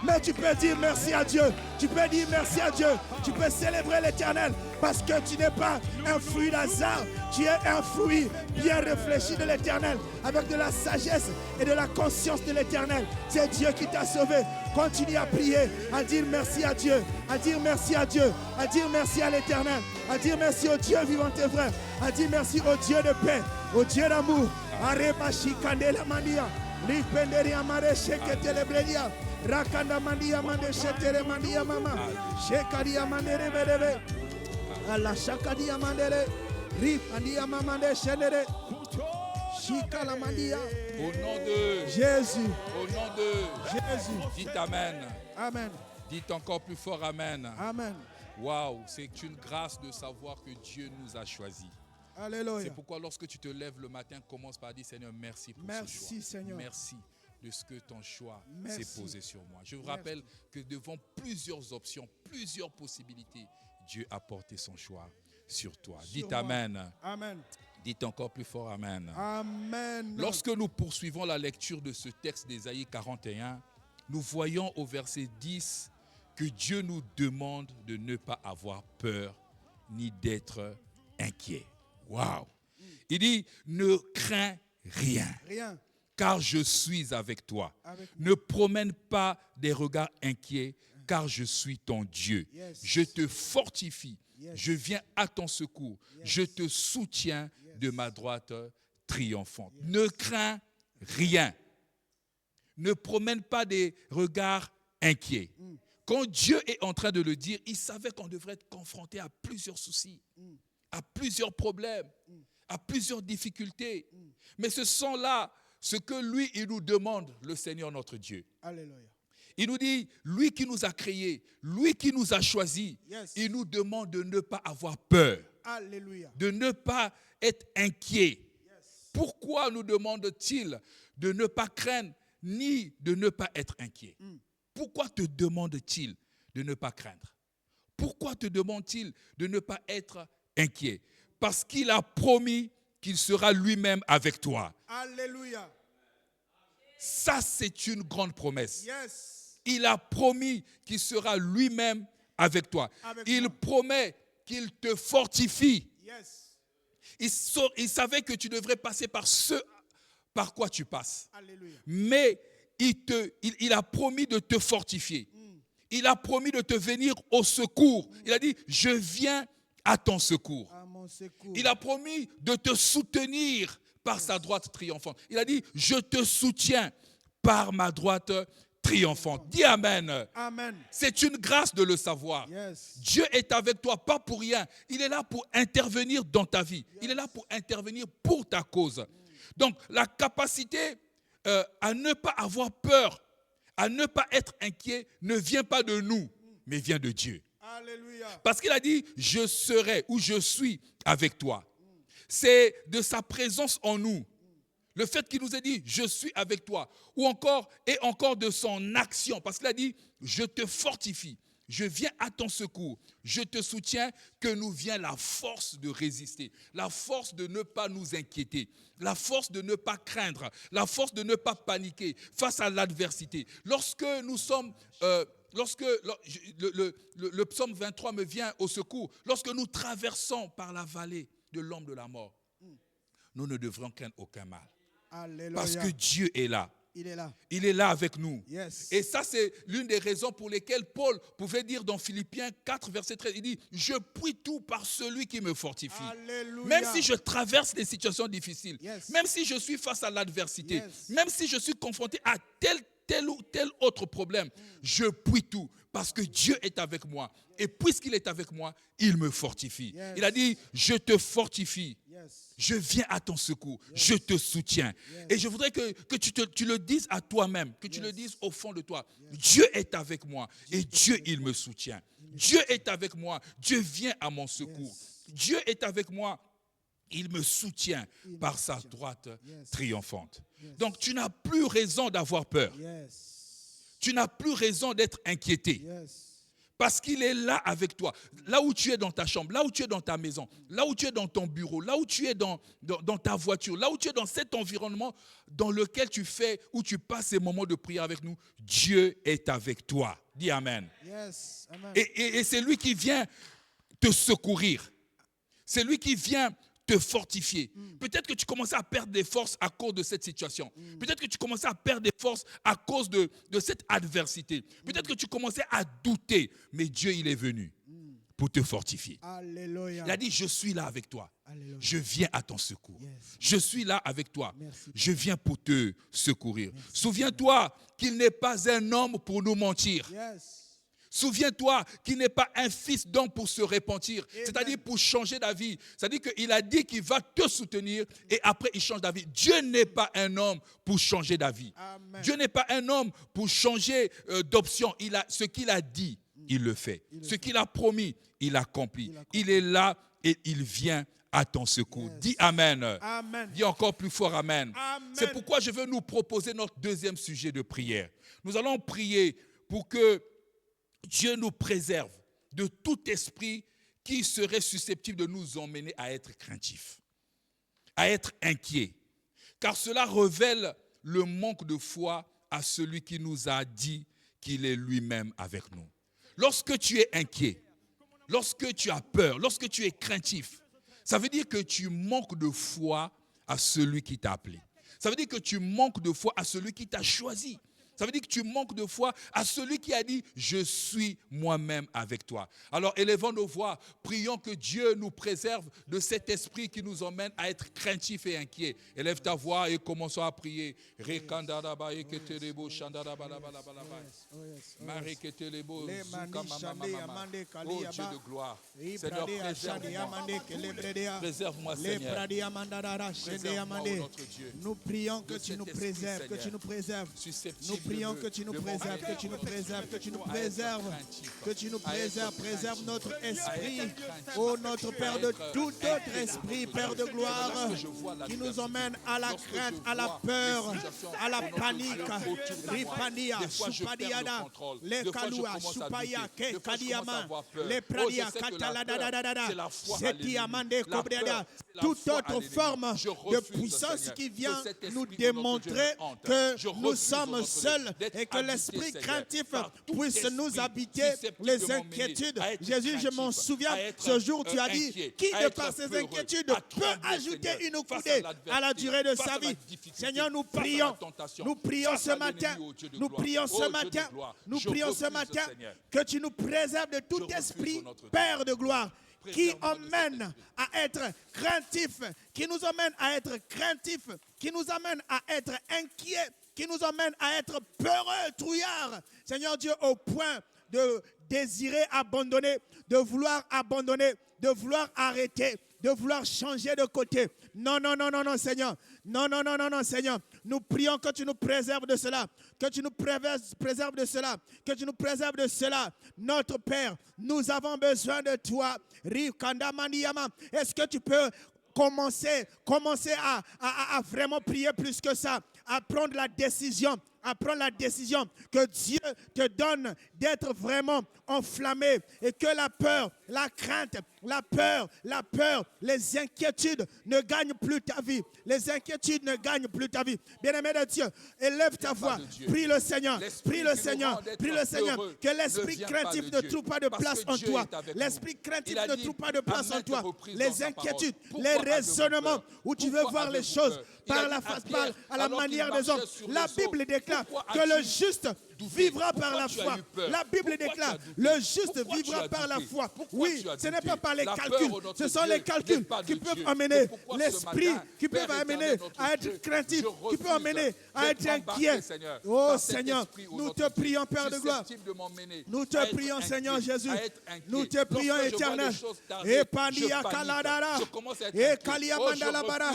Mais tu peux dire merci à Dieu. Tu peux dire merci à Dieu. Tu peux célébrer l'Éternel parce que tu n'es pas un fruit d'hasard. Tu es un fruit bien réfléchi de l'Éternel avec de la sagesse et de la conscience de l'Éternel. C'est Dieu qui t'a sauvé. Continue à prier, à dire merci à Dieu, à dire merci à Dieu, à dire merci à l'Éternel, à dire merci au Dieu vivant et vrai, à dire merci au Dieu de paix, au Dieu d'amour. Rakanda mandia mande shetere mandia mama shekaria mandere berebe ala shakadia mandere rip andia mama de shenere shika la mandia. Au nom de Jésus. Au nom de Jésus. Dites Amen. Amen. Dites encore plus fort Amen. Amen. Waouh, c'est une grâce de savoir que Dieu nous a choisis. Alléluia. C'est pourquoi lorsque tu te lèves le matin, commence par dire Seigneur, merci pour ce choix. Merci Seigneur. Merci de ce que ton choix Merci. s'est posé sur moi. Je vous rappelle que devant plusieurs options, plusieurs possibilités, Dieu a porté son choix sur toi. Dites Amen. Amen. Dites encore plus fort Amen. Amen. Lorsque nous poursuivons la lecture de ce texte d'Ésaïe 41, nous voyons au verset 10 que Dieu nous demande de ne pas avoir peur ni d'être inquiet. Waouh! Il dit, ne crains rien. Rien. Car je suis avec toi. Ne promène pas des regards inquiets, car je suis ton Dieu. Yes. Je te fortifie. Yes. Je viens à ton secours. Yes. Je te soutiens Yes. de ma droite triomphante. Yes. Ne crains rien. Ne promène pas des regards inquiets. Quand Dieu est en train de le dire, il savait qu'on devrait être confronté à plusieurs soucis, à plusieurs problèmes, à plusieurs difficultés. Mais ce sont là ce que lui, il nous demande, le Seigneur notre Dieu. Alléluia. Il nous dit, lui qui nous a créés, lui qui nous a choisis, Yes. il nous demande de ne pas avoir peur, Alléluia. de ne pas être inquiet. Yes. Pourquoi nous demande-t-il de ne pas craindre ni de ne pas être inquiet? Pourquoi te demande-t-il de ne pas craindre? Pourquoi te demande-t-il de ne pas être inquiet? Parce qu'il a promis qu'il sera lui-même avec toi. Alléluia. Ça, c'est une grande promesse. Yes. Il a promis qu'il sera lui-même avec toi. Il promet qu'il te fortifie. Yes. Il savait que tu devrais passer par ce par quoi tu passes. Alléluia. Mais il a promis de te fortifier. Il a promis de te venir au secours. Il a dit, je viens à ton secours. À mon secours. Il a promis de te soutenir par sa droite triomphante. Il a dit, je te soutiens par ma droite triomphante. Dis Amen. Amen. C'est une grâce de le savoir. Yes. Dieu est avec toi, pas pour rien. Il est là pour intervenir dans ta vie. Il est là pour intervenir pour ta cause. Donc, la capacité à ne pas avoir peur, à ne pas être inquiet, ne vient pas de nous, mais vient de Dieu. Alléluia. Parce qu'il a dit, je serai ou je suis avec toi. C'est de sa présence en nous. Le fait qu'il nous ait dit, je suis avec toi. Ou encore, et encore de son action. Parce qu'il a dit, je te fortifie. Je viens à ton secours. Je te soutiens, que nous vient la force de résister. La force de ne pas nous inquiéter. La force de ne pas craindre. La force de ne pas paniquer face à l'adversité. Lorsque nous sommes... Lorsque le psaume 23 me vient au secours, lorsque nous traversons par la vallée de l'ombre de la mort, nous ne devrons craindre aucun mal. Alléluia. Parce que Dieu est là. Il est là. Il est là avec nous. Yes. Et ça, c'est l'une des raisons pour lesquelles Paul pouvait dire dans Philippiens 4, verset 13, il dit, je puis tout par celui qui me fortifie. Alléluia. Même si je traverse des situations difficiles, Yes. même si je suis face à l'adversité, Yes. même si je suis confronté à tel tel ou tel autre problème, je puis tout parce que Dieu est avec moi. Et puisqu'il est avec moi, il me fortifie. Yes. Il a dit, je te fortifie. Yes. Je viens à ton secours. Je te soutiens. Et je voudrais que tu le dises à toi-même, que tu le dises au fond de toi. Dieu est avec moi et Dieu, il me soutient. Dieu est avec moi. Dieu vient à mon secours. Dieu est avec moi. Il me soutient par sa droite triomphante. Donc, tu n'as plus raison d'avoir peur. Tu n'as plus raison d'être inquiété. Parce qu'il est là avec toi. Là où tu es dans ta chambre, là où tu es dans ta maison, là où tu es dans ton bureau, là où tu es dans ta voiture, là où tu es dans cet environnement dans lequel où tu passes ces moments de prière avec nous, Dieu est avec toi. Dis Amen. Yes. Amen. Et c'est lui qui vient te secourir. C'est lui qui vient te fortifier. Peut-être que tu commençais à perdre des forces à cause de cette situation. Peut-être que tu commençais à perdre des forces à cause de cette adversité. Peut-être que tu commençais à douter. Mais Dieu, il est venu pour te fortifier. Alléluia. Il a dit, je suis là avec toi. Alléluia. Je viens à ton secours. Yes. Je suis là avec toi. Merci. Je viens pour te secourir. Souviens-toi qu'il n'est pas un homme pour nous mentir. Yes. Souviens-toi qu'il n'est pas un fils d'homme pour se repentir, c'est-à-dire pour changer d'avis. C'est-à-dire qu'il a dit qu'il va te soutenir et après il change d'avis. Dieu n'est pas un homme pour changer d'avis. Amen. Dieu n'est pas un homme pour changer d'option. Ce qu'il a dit, il le fait. Ce qu'il a promis, il accomplit. Il est là et il vient à ton secours. Yes. Dis Amen. Amen. Dis encore plus fort Amen. Amen. C'est pourquoi je veux nous proposer notre deuxième sujet de prière. Nous allons prier pour que Dieu nous préserve de tout esprit qui serait susceptible de nous emmener à être craintifs, à être inquiets. Car cela révèle le manque de foi à celui qui nous a dit qu'il est lui-même avec nous. Lorsque tu es inquiet, lorsque tu as peur, lorsque tu es craintif, ça veut dire que tu manques de foi à celui qui t'a appelé. Ça veut dire que tu manques de foi à celui qui t'a choisi. Ça veut dire que tu manques de foi à celui qui a dit « Je suis moi-même avec toi ». Alors, élevons nos voix, prions que Dieu nous préserve de cet esprit qui nous emmène à être craintifs et inquiets. Élève ta voix et commençons à prier. Oh Dieu de gloire, Seigneur, préserve-moi, Seigneur. Préserve-moi, notre Dieu. Nous prions que tu nous préserves, que tu nous préserves. Nous prions que tu nous préserves, que tu nous préserves, que tu nous préserves, que tu nous préserves, préserve notre esprit, ô notre Père, de tout autre esprit, Père de gloire, qui nous emmène à la crainte, à la peur, à la panique. Ripania, Supadiada, les Kalua, Supaya, Kadiama, les Pradia, Kataladadada, Setiamande, Kobreda, toute autre forme de puissance qui vient nous démontrer que nous sommes seuls et que l'esprit craintif puisse nous habiter, les inquiétudes. Jésus, je m'en souviens, ce jour tu as dit, qui de par ses inquiétudes peut ajouter une coudée à la durée de sa vie. Seigneur, nous prions ce matin, nous prions ce matin que tu nous préserves de tout esprit, Père de gloire, qui emmène à être craintif, qui nous emmène à être craintif, qui nous amène à être inquiet, qui nous emmène à être peureux, trouillard. Seigneur Dieu, au point de désirer abandonner, de vouloir abandonner, de vouloir arrêter, de vouloir changer de côté. Non, Seigneur. Non, Seigneur. Nous prions que tu nous préserves de cela, que tu nous préserves de cela, que tu nous préserves de cela. Notre Père, nous avons besoin de toi. Est-ce que tu peux commencer à vraiment prier plus que ça, à prendre la décision que Dieu te donne d'être vraiment enflammé et que la peur, la crainte, la peur, les inquiétudes ne gagnent plus ta vie. Les inquiétudes ne gagnent plus ta vie. Bien-aimé de Dieu, élève ta voix, prie le Seigneur, que l'esprit craintif ne trouve pas de place en toi. L'esprit craintif ne trouve pas de place en toi. Les inquiétudes, les raisonnements où tu veux voir les choses par la face, à la manière des hommes. La Bible déclare que le juste vivra par la foi. La Bible déclare, le juste vivra par la foi. Oui, ce n'est pas par les calculs. Ce sont les calculs qui peuvent amener l'esprit, qui peuvent amener à être craintif, qui peuvent amener à être inquiet. Oh Seigneur, nous te prions, Père de gloire. Nous te prions, Seigneur Jésus. Nous te prions, éternel. Et Pandia Kaladara. Et Kalia Mandala Bara.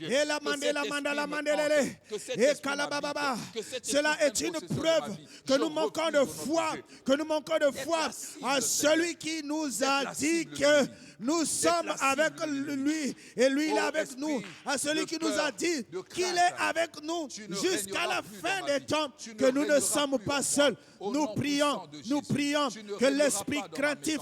Et la Mandela Mandala Mandelele. Et Kalababa. Cela est une preuve que nous manquons de foi. Que nous manquons de foi à celui qui nous a dit que nous sommes avec lui et lui il est avec nous. À celui qui nous a dit qu'il est avec nous jusqu'à la fin des temps, que nous ne sommes pas seuls. Nous prions que l'esprit craintif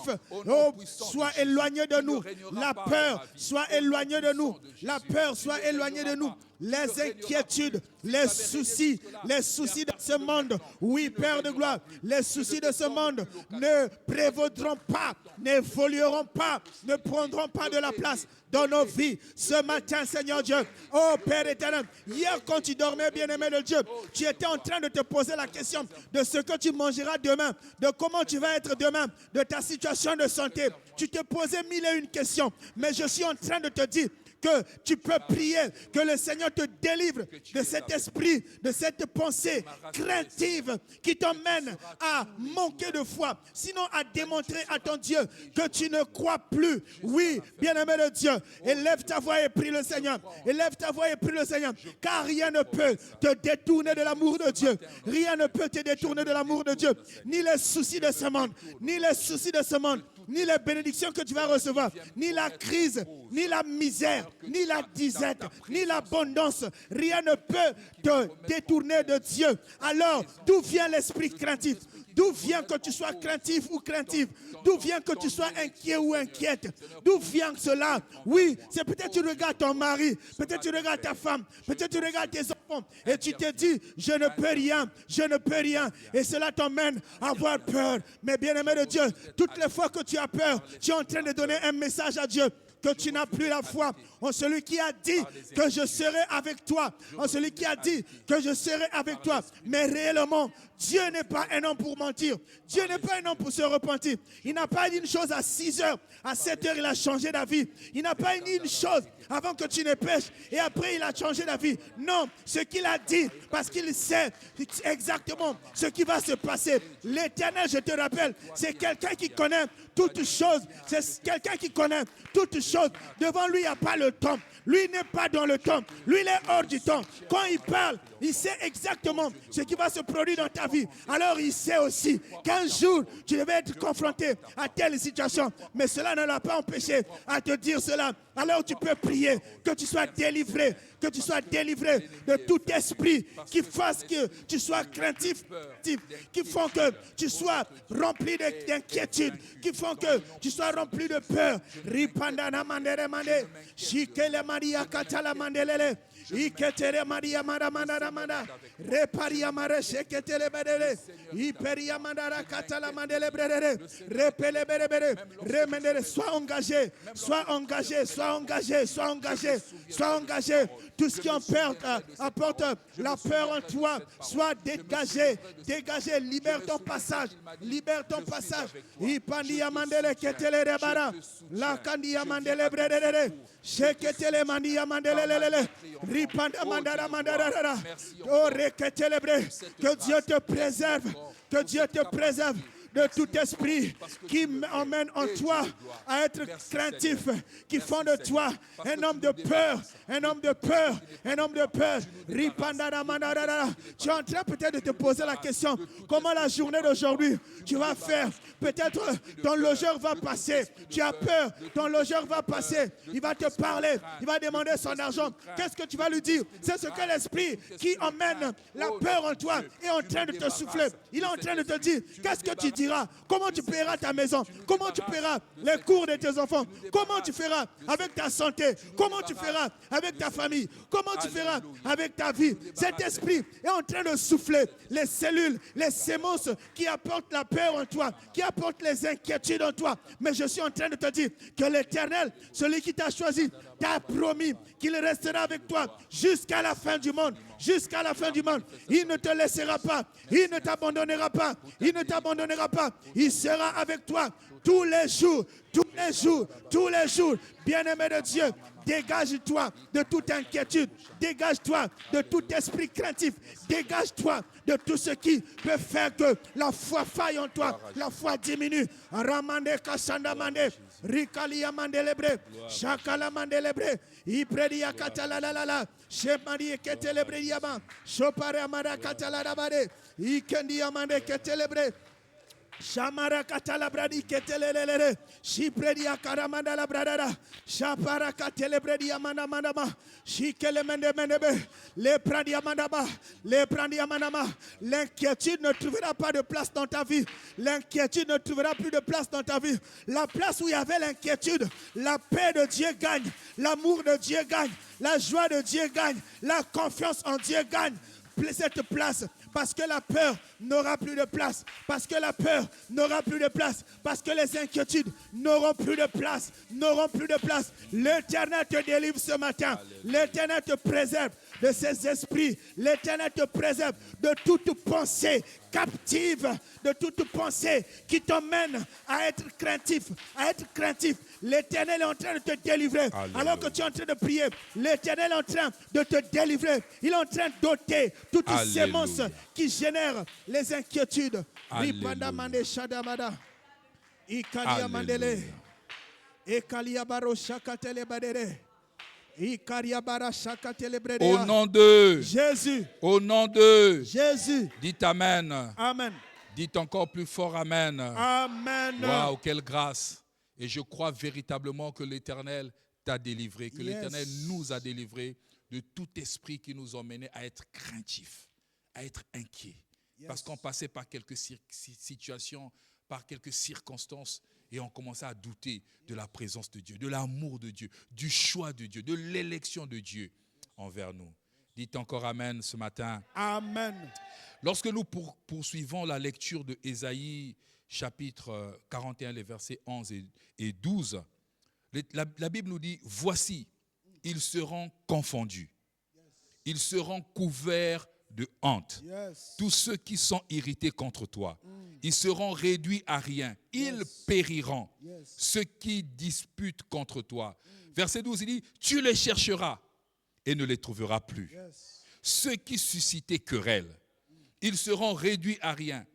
soit éloigné de nous. La peur soit éloignée de nous. La peur soit éloignée de nous. Les inquiétudes, les soucis de ce monde. Oui, Père de gloire, les soucis de ce monde ne prévaudront pas, n'évolueront pas, ne prendront pas de la place dans nos vies. Ce matin, Seigneur Dieu, oh Père éternel, hier quand tu dormais, bien-aimé de Dieu, tu étais en train de te poser la question de ce que tu mangeras demain, de comment tu vas être demain, de ta situation de santé. Tu te posais mille et une questions, mais je suis en train de te dire que tu peux prier, que le Seigneur te délivre de cet esprit, de cette pensée craintive qui t'emmène à manquer de foi, sinon à démontrer à ton Dieu que tu ne crois plus. Oui, bien-aimé de Dieu, élève ta voix et prie le Seigneur. Élève ta voix et prie le Seigneur, car rien ne peut te détourner de l'amour de Dieu. Rien ne peut te détourner de l'amour de Dieu. Ni les soucis de ce monde, ni les soucis de ce monde, ni les bénédictions que tu vas recevoir, ni la crise, ni la misère, ni la disette, ni l'abondance. Rien ne peut te détourner de Dieu. Alors, d'où vient l'esprit craintif? D'où vient que tu sois craintif ou craintive? D'où vient que tu sois inquiet ou inquiète? D'où vient cela? Oui, c'est peut-être tu regardes ton mari, peut-être tu regardes ta femme, peut-être tu regardes tes enfants et tu te dis, je ne peux rien, je ne peux rien. Et cela t'emmène à avoir peur. Mais bien-aimé de Dieu, toutes les fois que tu as peur, tu es en train de donner un message à Dieu que tu n'as plus la foi en celui qui a dit que je serai avec toi, en celui qui a dit que je serai avec toi. Mais réellement, Dieu n'est pas un homme pour mentir. Dieu n'est pas un homme pour se repentir. Il n'a pas dit une chose à 6 heures, à 7 heures, il a changé d'avis. Il n'a pas dit une chose avant que tu ne pêches et après il a changé d'avis. Non, ce qu'il a dit, parce qu'il sait exactement ce qui va se passer. L'Éternel, je te rappelle, c'est quelqu'un qui connaît toutes choses. C'est quelqu'un qui connaît toutes choses. Devant lui, il n'y a pas le temps. Lui n'est pas dans le temps. Lui, il est hors du temps. Quand il parle, il sait exactement ce qui va se produire dans ta vie. Alors, il sait aussi qu'un jour, tu devais être confronté à telle situation. Mais cela ne l'a pas empêché à te dire cela. Alors, tu peux prier que tu sois délivré. Que tu sois délivré de tout esprit qui fasse que tu sois craintif, qui font que tu sois rempli d'inquiétude, qui font que tu sois rempli de peur. Ripandana mandere mande, shikele maria katala mandelele. Iketere maria mara mandara manda, reparia mare sheketele bedele, iperia mandara katala mandele bredere, repele bedere, remendere. Sois engagé, sois engagé, sois engagé, sois engagé, sois engagé. Tout ce qui apporte la peur en toi, soit dégagé, dégagé, libère ton passage, libère ton passage. Ipandia mandele ketele rebara, la kandia mandele bredere, sheketele mandia mandele. Que Dieu te préserve, que Dieu te préserve de tout esprit qui emmène en toi à être craintif, qui font de toi un homme de peur, un homme de peur, un homme de peur. Tu es en train peut-être de te poser la question, comment la journée d'aujourd'hui tu vas faire? Peut-être ton logeur va passer, tu as peur, ton logeur va passer, il va te parler, il va demander son argent. Qu'est-ce que tu vas lui dire? C'est ce que l'esprit qui emmène la peur en toi est en train de te souffler. Il est en train de te dire, qu'est-ce que tu diras? Comment tu paieras ta maison? Comment tu paieras les cours de tes enfants? Comment tu feras avec ta santé? Comment tu feras avec ta famille? Comment tu feras avec ta vie? Cet esprit est en train de souffler les cellules, les sémences qui apportent la peur en toi, qui apportent les inquiétudes en toi. Mais je suis en train de te dire que l'Éternel, celui qui t'a choisi t'a promis qu'il restera avec toi jusqu'à la fin du monde. Jusqu'à la fin du monde. Il ne te laissera pas. Il ne t'abandonnera pas. Il ne t'abandonnera pas. Il sera avec toi tous les jours. Tous les jours. Tous les jours. Bien-aimé de Dieu, dégage-toi de toute inquiétude. Dégage-toi de tout esprit craintif. Dégage-toi de tout ce qui peut faire que la foi faille en toi. La foi diminue. Ramande kasandamande. Rikalia mandelebre. Shakala mandelebre. Ipredia katalalala. Shemari ketelebre yama. Shopare amara katalarabade. Ikendi amande ketelebre. Shamara katalabradi ketelelele. Shipredia karamanda la bradada. Shapara katelebredi manama. Shikele mendebe. Le pradia manama. Le pradia manama. L'inquiétude ne trouvera pas de place dans ta vie. L'inquiétude ne trouvera plus de place dans ta vie. La place où il y avait l'inquiétude, la paix de Dieu gagne. L'amour de Dieu gagne. La joie de Dieu gagne. La confiance en Dieu gagne. Cette place, parce que la peur n'aura plus de place, parce que la peur n'aura plus de place, parce que les inquiétudes n'auront plus de place, n'auront plus de place. L'Éternel te délivre ce matin. L'Éternel te préserve de ces esprits. L'Éternel te préserve de toute pensée captive, de toute pensée qui t'emmène à être craintif, L'Éternel est en train de te délivrer. Alléluia. Alors que tu es en train de prier, l'Éternel est en train de te délivrer. Il est en train d'ôter toute sémence qui génère les inquiétudes. Alléluia. Au nom de Jésus. Au nom de Jésus. Dites Amen. Amen. Dites encore plus fort Amen. Amen. Waouh, quelle grâce. Et je crois véritablement que l'Éternel t'a délivré, que l'Éternel nous a délivrés de tout esprit qui nous emmenait à être craintifs, à être inquiets. Parce qu'on passait par quelques situations, par quelques circonstances, et on commençait à douter de la présence de Dieu, de l'amour de Dieu, du choix de Dieu, de l'élection de Dieu envers nous. Dites encore Amen ce matin. Amen. Lorsque nous poursuivons la lecture de Ésaïe, chapitre 41, les versets 11 et 12, la Bible nous dit, voici, ils seront confondus, ils seront couverts de honte. Tous ceux qui sont irrités contre toi, ils seront réduits à rien, ils périront. Ceux qui disputent contre toi. Verset 12, il dit, tu les chercheras et ne les trouveras plus. Ceux qui suscitaient querelle, ils seront réduits à rien,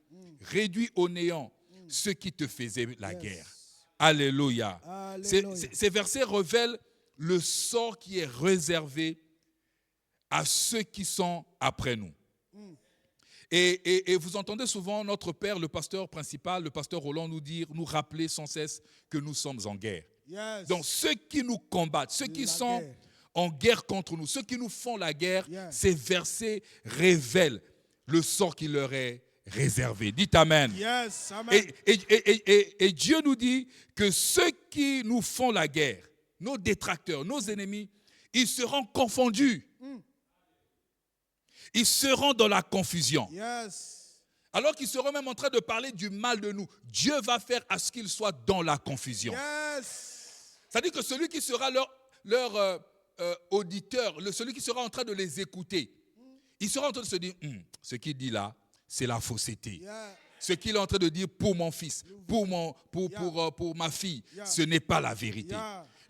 réduits au néant. Ceux qui te faisaient la guerre. Alléluia. Ces versets révèlent le sort qui est réservé à ceux qui sont après nous. Et vous entendez souvent notre père, le pasteur principal, le pasteur Roland, nous rappeler sans cesse que nous sommes en guerre. Donc ceux qui nous combattent, ceux qui sont en guerre contre nous, ceux qui nous font la guerre, ces versets révèlent le sort qui leur est réservé. Dites Amen. Amen. Et Dieu nous dit que ceux qui nous font la guerre, nos détracteurs, nos ennemis, ils seront confondus. Ils seront dans la confusion. Alors qu'ils seront même en train de parler du mal de nous. Dieu va faire à ce qu'ils soient dans la confusion. C'est-à-dire que celui qui sera leur auditeur, celui qui sera en train de les écouter, il sera en train de se dire, ce qu'il dit là, c'est la fausseté. Ce qu'il est en train de dire pour mon fils, pour ma fille, ce n'est pas la vérité.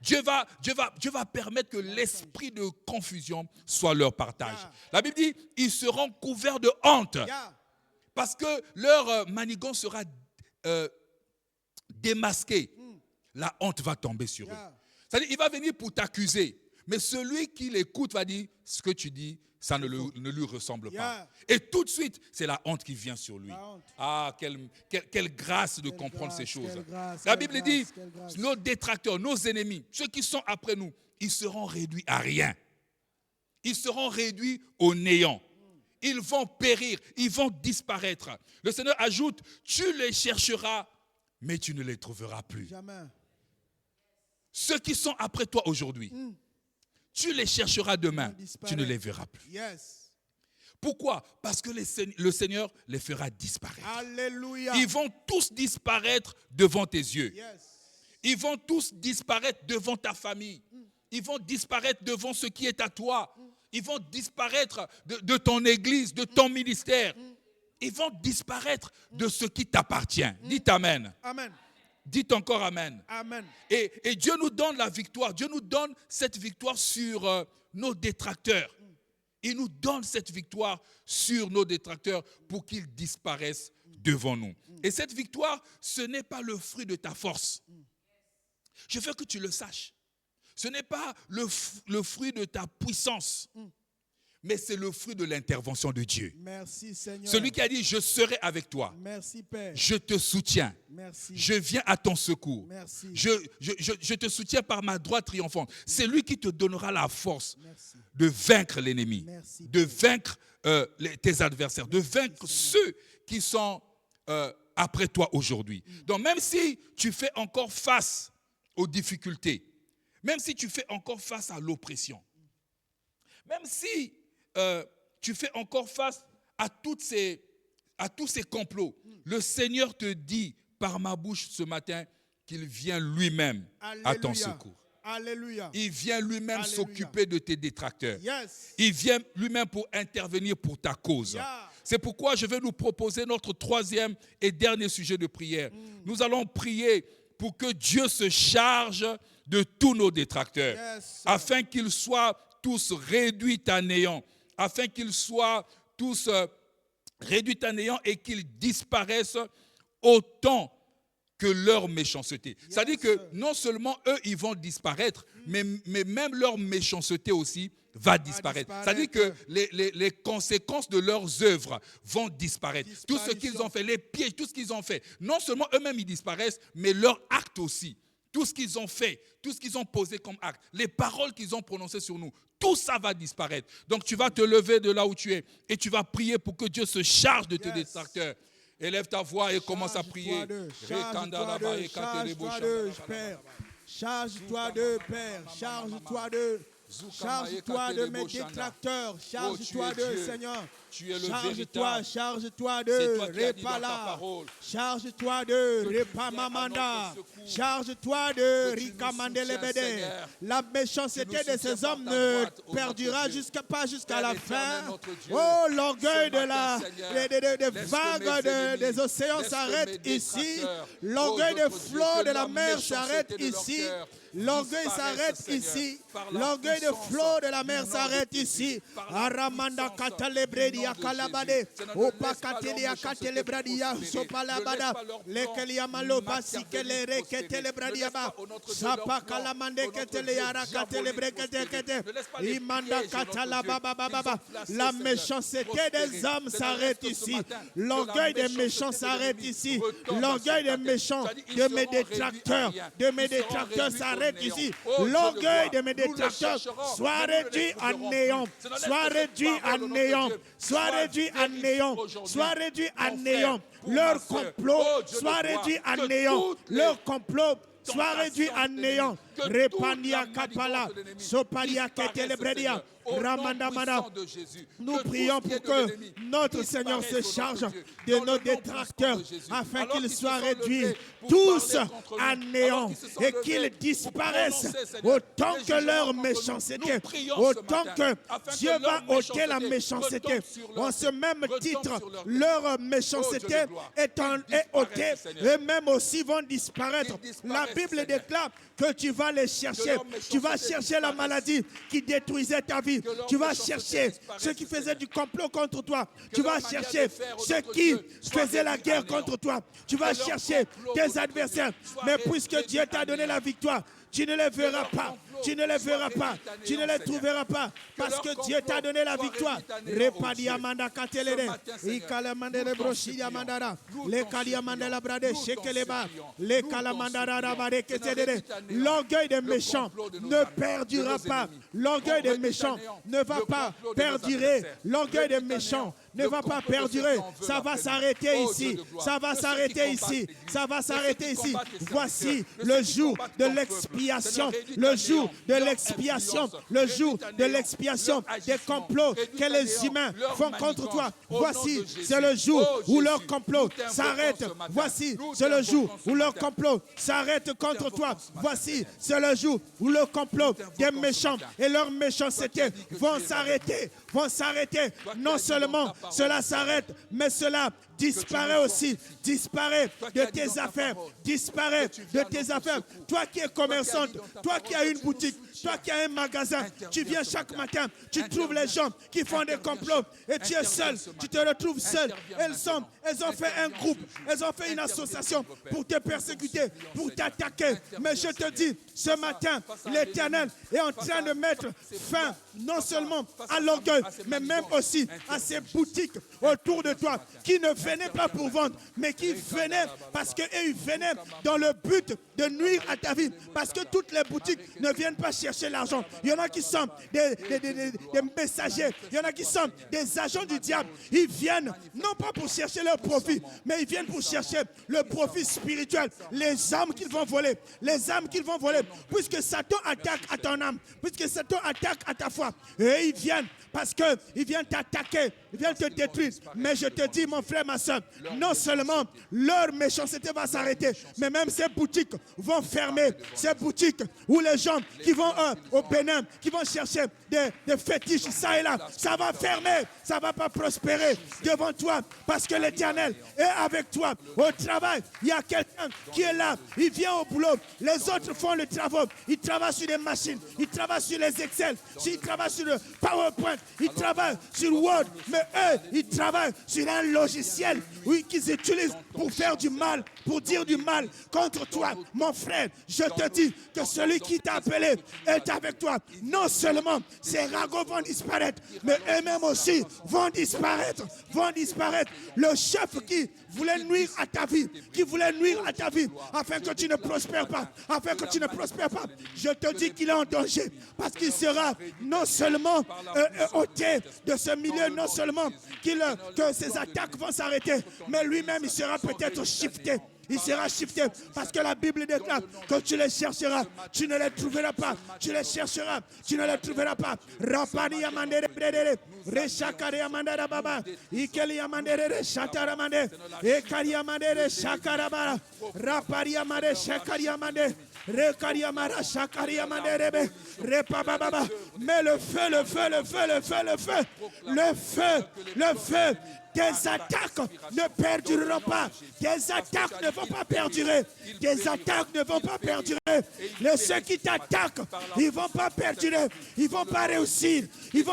Dieu va permettre que l'esprit de confusion soit leur partage. La Bible dit, ils seront couverts de honte. Parce que leur manigance sera démasqué. La honte va tomber sur eux. C'est-à-dire, il va venir pour t'accuser. Mais celui qui l'écoute va dire, ce que tu dis, ça ne lui ressemble pas. Et tout de suite, c'est la honte qui vient sur lui. Ah, quelle grâce de comprendre ces choses. La Bible dit, nos détracteurs, nos ennemis, ceux qui sont après nous, ils seront réduits à rien. Ils seront réduits au néant. Ils vont périr, ils vont disparaître. Le Seigneur ajoute, tu les chercheras, mais tu ne les trouveras plus. Jamais. Ceux qui sont après toi aujourd'hui, tu les chercheras demain, tu ne les verras plus. Pourquoi? Parce que le Seigneur les fera disparaître. Alléluia. Ils vont tous disparaître devant tes yeux. Ils vont tous disparaître devant ta famille. Ils vont disparaître devant ce qui est à toi. Ils vont disparaître de ton église, de ton ministère. Ils vont disparaître de ce qui t'appartient. Dites Amen. Amen. Dites encore Amen. Amen. Et Dieu nous donne la victoire. Dieu nous donne cette victoire sur nos détracteurs. Il nous donne cette victoire sur nos détracteurs pour qu'ils disparaissent devant nous. Et cette victoire, ce n'est pas le fruit de ta force. Je veux que tu le saches. Ce n'est pas le fruit de ta puissance, mais c'est le fruit de l'intervention de Dieu. Merci Seigneur. Celui qui a dit, je serai avec toi. Merci Père. Je te soutiens. Merci. Je viens à ton secours. Merci. Je te soutiens par ma droite triomphante. C'est lui qui te donnera la force de vaincre l'ennemi, de vaincre tes adversaires, de vaincre ceux qui sont après toi aujourd'hui. Donc même si tu fais encore face aux difficultés, même si tu fais encore face à l'oppression, même si tu fais encore face à tous ces complots, le Seigneur te dit par ma bouche ce matin qu'il vient lui-même à ton secours. Alléluia. Il vient lui-même s'occuper de tes détracteurs. Yes. Il vient lui-même pour intervenir pour ta cause. Yeah. C'est pourquoi je vais nous proposer notre troisième et dernier sujet de prière. Nous allons prier pour que Dieu se charge de tous nos détracteurs, afin qu'ils soient tous réduits à néant, afin qu'ils soient tous réduits à néant et qu'ils disparaissent autant que leur méchanceté. C'est-à-dire que non seulement eux, ils vont disparaître, mais même leur méchanceté aussi va disparaître. C'est-à-dire que les conséquences de leurs œuvres vont disparaître. Tout ce qu'ils ont fait, les pièges, tout ce qu'ils ont fait, non seulement eux-mêmes ils disparaissent, mais leurs actes aussi. Tout ce qu'ils ont fait, tout ce qu'ils ont posé comme acte, les paroles qu'ils ont prononcées sur nous, tout ça va disparaître. Donc tu vas te lever de là où tu es et tu vas prier pour que Dieu se charge de tes détracteurs. Élève ta voix et commence à prier. Charge-toi d'eux, Père. Charge-toi d'eux, Père. Charge-toi d'eux. Charge-toi de mes détracteurs. Charge-toi d'eux, Seigneur. Charge-toi d'eux. Répala. Charge-toi d'eux. Repamamanda. Charge-toi d'eux. Ricamandelebede. La méchanceté de ces hommes ne perdura pas jusqu'à la fin. Oh, l'orgueil des vagues des océans s'arrête ici. L'orgueil des flots de la mer s'arrête ici. L'orgueil s'arrête ici. L'orgueil de flot de la mer s'arrête ici. Aramanda katalebredi akalabade. Opa kateli akatelebradia sopalabada. Lekelia malo basikele reketelebradiaba. Sapa kalamande ketele yara katelebrekete. Imanda katalababa baba. La méchanceté des hommes s'arrête ici. L'orgueil des méchants s'arrête ici. L'orgueil des méchants, de mes détracteurs s'arrête ici. L'orgueil de mes détracteurs soit réduit à néant. Soit réduit à néant. Soit réduit à néant. Soit réduit à néant. Leur complot soit réduit à néant. Leur complot soit réduit à néant. Repania kapala. Sopalia ketelebredia. Ramandamana. Nous prions pour que notre Seigneur se charge de nos détracteurs afin qu'ils soient réduits tous à néant et qu'ils disparaissent autant que leur méchanceté, autant que Dieu va ôter la méchanceté. En ce même titre, leur méchanceté est ôtée, eux-mêmes aussi vont disparaître. La Bible déclare que tu vas les chercher. Tu vas chercher la maladie qui détruisait ta vie. Tu vas chercher ceux qui faisaient du complot contre toi. Tu vas chercher ceux qui faisaient la guerre contre toi. Tu vas chercher tes adversaires. Mais puisque Dieu t'a donné la victoire, tu ne les verras pas. Tu ne les verras pas. Tu ne les trouveras pas. Parce que Dieu t'a donné la victoire. Repadiamanda katelede. Ikalamandele broshia mandara. Le kaliamandela brade shekeleba. Le kalamandara rabare ketedede. L'orgueil des méchants ne perdura pas. L'orgueil des méchants ne va pas perdurer. L'orgueil des méchants ne va pas perdurer. Ça va s'arrêter ici. Ça va s'arrêter ici. Ça va s'arrêter ici. Voici le jour de l'expiation. Le jour de l'expiation. Le jour de l'expiation des complots que les humains font contre toi. Voici, c'est le jour où leur complot s'arrête. Voici, c'est le jour où leur complot s'arrête contre toi. Voici, c'est le jour où le complot des méchants et leur méchanceté vont s'arrêter. Non seulement cela s'arrête, mais cela disparaît aussi. Disparaît de tes affaires. Disparaît de tes affaires. Toi qui es commerçante, toi qui as une boutique, toi qui as un magasin, tu viens chaque matin, tu trouves les gens qui font des complots et tu es seul, tu te retrouves seul. Elles ont fait un groupe, elles ont fait une association pour te persécuter, pour t'attaquer. Mais je te dis, ce matin, l'Éternel est en train de mettre fin non seulement à l'orgueil, mais même aussi à ces boutiques autour de toi qui ne venaient pas pour vendre, mais qui venaient parce qu'ils venaient dans le but de nuire à ta vie. Parce que toutes les boutiques ne viennent pas chercher l'argent. Il y en a qui sont des messagers, il y en a qui sont des agents du diable. Ils viennent non pas pour chercher leur profit, mais ils viennent pour chercher le profit spirituel, les âmes qu'ils vont voler, puisque Satan attaque à ton âme, puisque Satan attaque à ta foi. Et ils viennent parce qu'ils viennent t'attaquer, ils viennent te détruire. Mais je te dis, mon frère, ma soeur, non seulement leur méchanceté va s'arrêter, mais même ces boutiques vont fermer. Ces boutiques où les gens qui vont au Bénin, qui vont chercher des fétiches, ça et là, ça va fermer, ça ne va pas prospérer devant toi parce que l'Éternel est avec toi. Au travail, il y a quelqu'un qui est là, il vient au boulot, les autres font le travail, ils travaillent sur les machines, ils travaillent sur les Excel, ils travaillent sur le PowerPoint, ils travaillent sur Word, mais eux, ils travaillent sur un logiciel qu'ils utilisent pour faire du mal, pour dire du mal contre toi. Mon frère, je te dis que celui qui t'a appelé est avec toi. Non seulement ces ragots vont disparaître, mais eux-mêmes aussi vont disparaître. Le chef qui voulait nuire à ta vie, afin que tu ne prospères pas, je te dis qu'il est en danger, parce qu'il sera non seulement ôté de ce milieu, non seulement que ses attaques vont s'arrêter, mais lui-même il sera peut-être shifté. Il sera shifté parce que la Bible déclare que tu les chercheras, tu ne les trouveras pas. Tu les chercheras, tu ne les trouveras pas. Rapani yamandere bredere, reshakare yamandara baba, ikeli yamandere reshatara mande, ekari yamandere shakarabara, rapari yamandere shakari yamandere. Mais le feu, tes attaques ne perdureront pas. Tes attaques ne vont pas perdurer. Ceux qui t'attaquent, ils ne vont pas perdurer. Ils ne vont pas réussir. Ils ne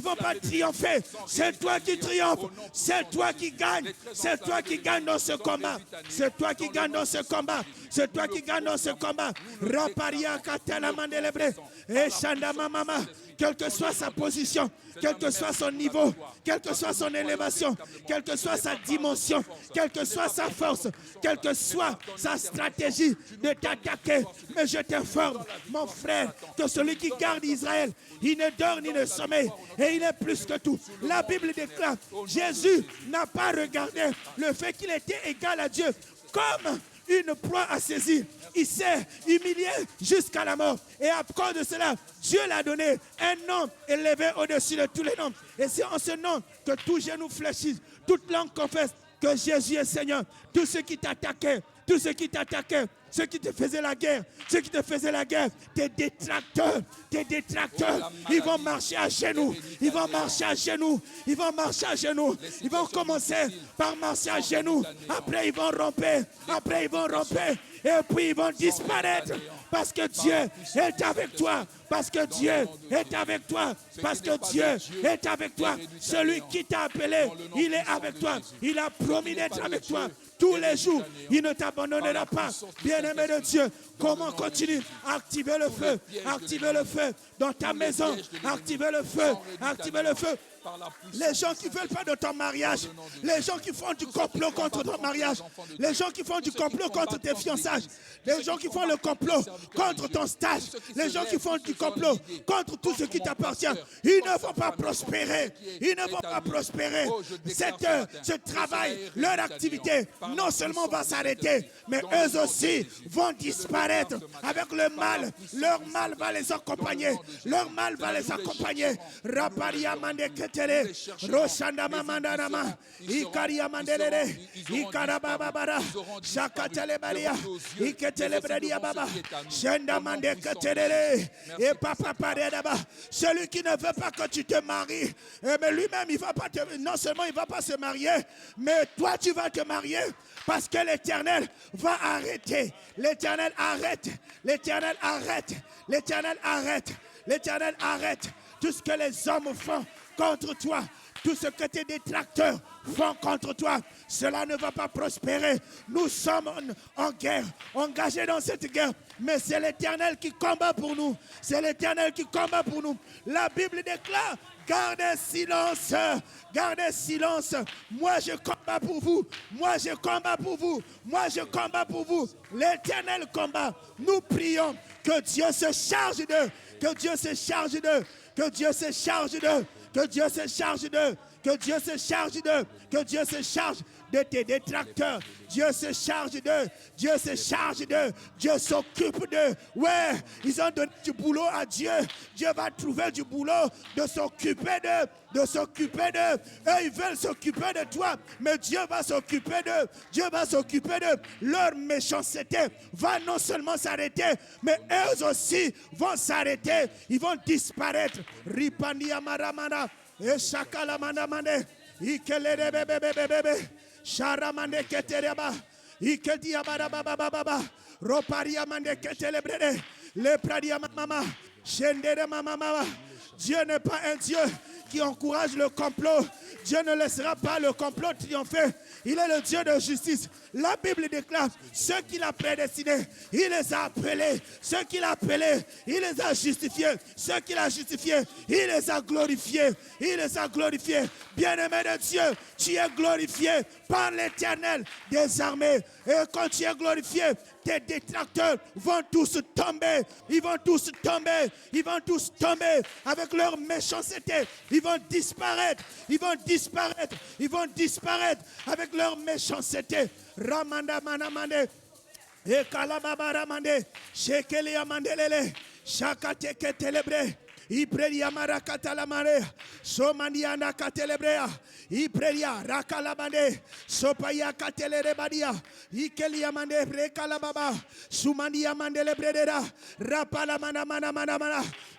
vont pas triompher. C'est toi qui triomphes. C'est toi qui gagnes. Dans ce combat. Raparia katala mandelebre. Et Shanda mama. Quelle que soit sa position, quel que soit son niveau, quelle que soit son élévation, quelle que soit sa dimension, quelle que soit sa force, quelle que soit sa stratégie de t'attaquer. Mais je t'informe, mon frère, que celui qui garde Israël, il ne dort ni ne sommeille, et il est plus que tout. La Bible déclare, Jésus n'a pas regardé le fait qu'il était égal à Dieu comme une proie à saisir. Il s'est humilié jusqu'à la mort. Et à cause de cela, Dieu l'a donné un nom élevé au-dessus de tous les noms. Et c'est en ce nom que tous genou fléchissent, toute langue confesse que Jésus est Seigneur. Tous ceux qui t'attaquaient, ceux qui te faisaient la guerre, tes détracteurs, ils vont marcher à genoux. Ils vont commencer par marcher à genoux. Après, ils vont romper. Et puis, ils vont disparaître. Parce que Dieu est avec toi. Celui qui t'a appelé, il est avec toi. Il a promis d'être avec toi tous les jours. Il ne t'abandonnera pas. Bien-aimé de Dieu, comment continuer? Activez le feu dans ta maison. Activez le feu Les gens qui ne veulent pas de ton mariage, les gens qui font du complot contre ton mariage, les gens qui font du complot contre tes fiançailles, les gens qui font le complot contre ton stage, les gens qui font du complot contre tout ce qui t'appartient, ils ne vont pas prospérer. Ils ne vont pas prospérer. Ce travail, leur activité, non seulement va s'arrêter, mais eux aussi vont disparaître avec le mal. Leur mal va les accompagner. Leur mal va les accompagner. Raparia mande ketere, Roshanda mamandanama, Ikaria mandelere, Ikarababara, Shakatele baria, Iketele bradia baba, Shenda mande ketere, et papa paredaba. Celui qui ne veut pas que tu te maries, mais lui-même il va pas non seulement il va pas se marier, mais toi tu vas te marier parce que l'Éternel va arrêter. L'Éternel arrête. L'Éternel arrête. L'Éternel arrête. L'Éternel arrête tout ce que les hommes font contre toi. Tout ce que tes détracteurs font contre toi, cela ne va pas prospérer. Nous sommes en guerre, engagés dans cette guerre. Mais c'est l'Éternel qui combat pour nous. C'est l'Éternel qui combat pour nous. La Bible déclare, gardez silence. Gardez silence. Moi, je combats pour vous. Moi, je combats pour vous. Moi, je combats pour vous. L'Éternel combat. Nous prions que Dieu se charge d'eux. Que Dieu se charge d'eux. Que Dieu se charge d'eux. Que Dieu se charge d'eux. Que Dieu se charge d'eux. Que Dieu se charge de tes détracteurs. Dieu se charge d'eux. Dieu se charge d'eux. Dieu s'occupe d'eux. Ouais, ils ont donné du boulot à Dieu. Dieu va trouver du boulot de s'occuper d'eux. De s'occuper d'eux. Eux, ils veulent s'occuper de toi. Mais Dieu va s'occuper d'eux. Dieu va s'occuper d'eux. Leur méchanceté va non seulement s'arrêter, mais eux aussi vont s'arrêter. Ils vont disparaître. Ripandi amaramana. Et chakala mandamane. Ikelere bebe. Sharamande ketereba. Ikedia baba. Roparia mande ketelebrede. Le pradia mama. Shendere mama. Dieu n'est pas un Dieu qui encourage le complot. Dieu ne laissera pas le complot triompher. Il est le Dieu de justice. La Bible déclare, ceux qu'il a prédestinés, il les a appelés. Ceux qu'il a appelés, il les a justifiés. Ceux qu'il a justifiés, il les a glorifiés. Il les a glorifiés. Bien-aimé de Dieu, tu es glorifié par l'Éternel des armées. Et quand tu es glorifié, tes détracteurs vont tous tomber. Ils vont tous tomber. Ils vont tous tomber avec leur méchanceté. Ils vont disparaître. Ils vont disparaître. Ils vont disparaître avec leur méchanceté. Ramanda manamande. Et kalababa ramande. Shekeli amandelele. Shakateke telebre. Iprelia marakatalamare. Somaniana katelebrea. Iprelia rakalabande. Sopaya katelerebadia. Ikelia mande rekalababa. Sumania mandele bredera. Rapala mana.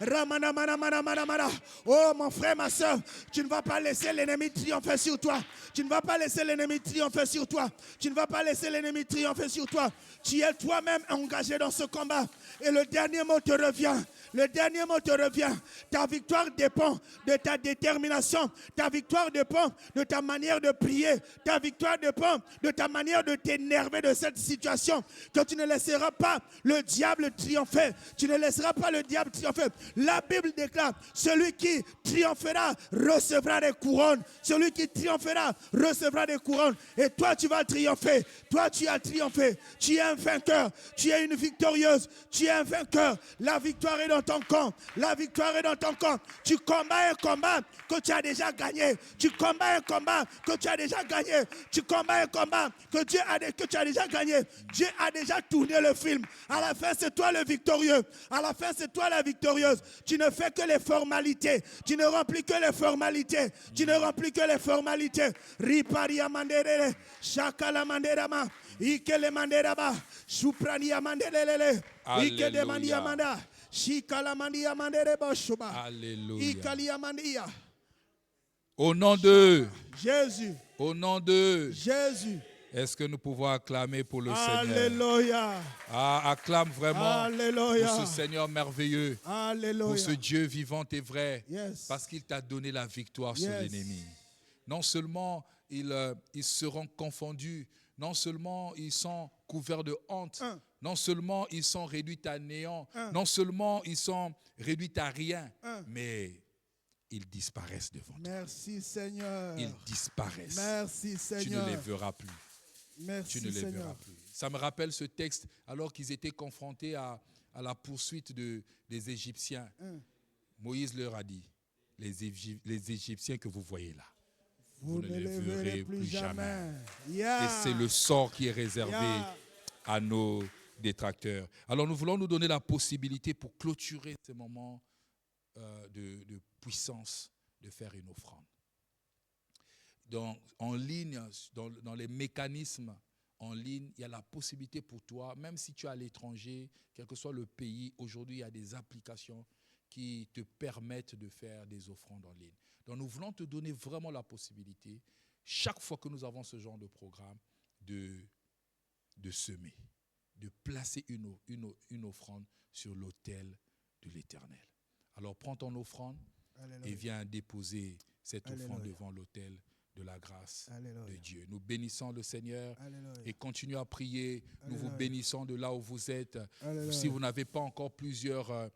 Ramana mana. Oh mon frère, ma soeur, tu ne vas pas laisser l'ennemi triompher sur toi. Tu ne vas pas laisser l'ennemi triompher sur toi. Tu ne vas pas laisser l'ennemi triompher sur toi. Tu es toi-même engagé dans ce combat. Et le dernier mot te revient. Le dernier mot te revient. Ta victoire dépend de ta détermination. Ta victoire dépend de ta manière de prier. Ta victoire dépend de ta manière de t'énerver de cette situation. Que tu ne laisseras pas le diable triompher. Tu ne laisseras pas le diable triompher. La Bible déclare, celui qui triomphera recevra des couronnes. Celui qui triomphera recevra des couronnes. Et toi, tu vas triompher. Toi, tu as triomphé. Tu es un vainqueur. Tu es une victorieuse. Tu es un vainqueur. La victoire est dans ton camp. La victoire est dans ton camp. Tu combats un combat que tu as déjà gagné. Tu combats un combat que tu as déjà gagné. Tu combats un combat que tu as déjà gagné. Dieu a déjà tourné le film. À la fin, c'est toi le victorieux. À la fin, c'est toi la victorieuse. Tu ne fais que les formalités. Tu ne remplis que les formalités. Tu ne remplis que les formalités. Riparia manderele. Shakala manderama. Ikele manderaba. Suprania mandelele. Ikele mandia manda. Shikala mandia mandereba shuba. Alléluia. Ikalia mandia. Au nom de Jésus. Au nom de Jésus. Est-ce que nous pouvons acclamer pour le Alléluia. Seigneur? Acclame vraiment Alléluia. pour ce Seigneur merveilleux. Alléluia. Pour ce Dieu vivant et vrai. Yes. Parce qu'il t'a donné la victoire sur l'ennemi. Non seulement ils seront confondus, non seulement ils sont couverts de honte, non seulement ils sont réduits à néant, non seulement ils sont réduits à rien, mais ils disparaissent devant toi. Merci Seigneur. Ils disparaissent. Merci Seigneur. Tu ne les verras plus. Merci Tu ne les Seigneur. verras plus. Ça me rappelle ce texte alors qu'ils étaient confrontés à la poursuite des Égyptiens. Moïse leur a dit, les Égyptiens que vous voyez là, vous ne les verrez plus jamais. Yeah. Et c'est le sort qui est réservé à nos détracteurs. Alors nous voulons nous donner la possibilité pour clôturer ces moments de puissance, de faire une offrande. En ligne, dans les mécanismes en ligne, il y a la possibilité pour toi, même si tu es à l'étranger, quel que soit le pays, aujourd'hui il y a des applications qui te permettent de faire des offrandes en ligne. Donc nous voulons te donner vraiment la possibilité, chaque fois que nous avons ce genre de programme, de semer, de placer une offrande sur l'autel de l'Éternel. Alors prends ton offrande. Alléluia. Et viens déposer cette offrande devant l'autel de la grâce de Dieu. Nous bénissons le Seigneur. Alléluia. Et continuez à prier. Nous vous bénissons de là où vous êtes. Alléluia. Si vous n'avez pas encore plusieurs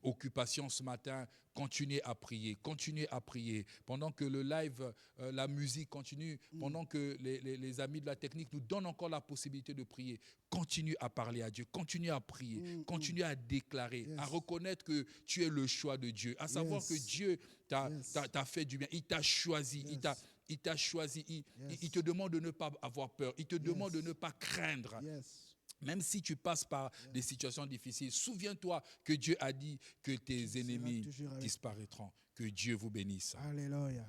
occupations ce matin, continuez à prier. Continuez à prier. Pendant que le live, la musique continue, pendant que les amis de la technique nous donnent encore la possibilité de prier, continue à parler à Dieu. Continue à prier. Continue à déclarer, à reconnaître que tu es le choix de Dieu. À savoir que Dieu t'a fait du bien. Il t'a choisi. Il t'a choisi. Il te demande de ne pas avoir peur. Il te demande de ne pas craindre. Même si tu passes par des situations difficiles, souviens-toi que Dieu a dit que tes ennemis disparaîtront. Que Dieu vous bénisse. Alléluia.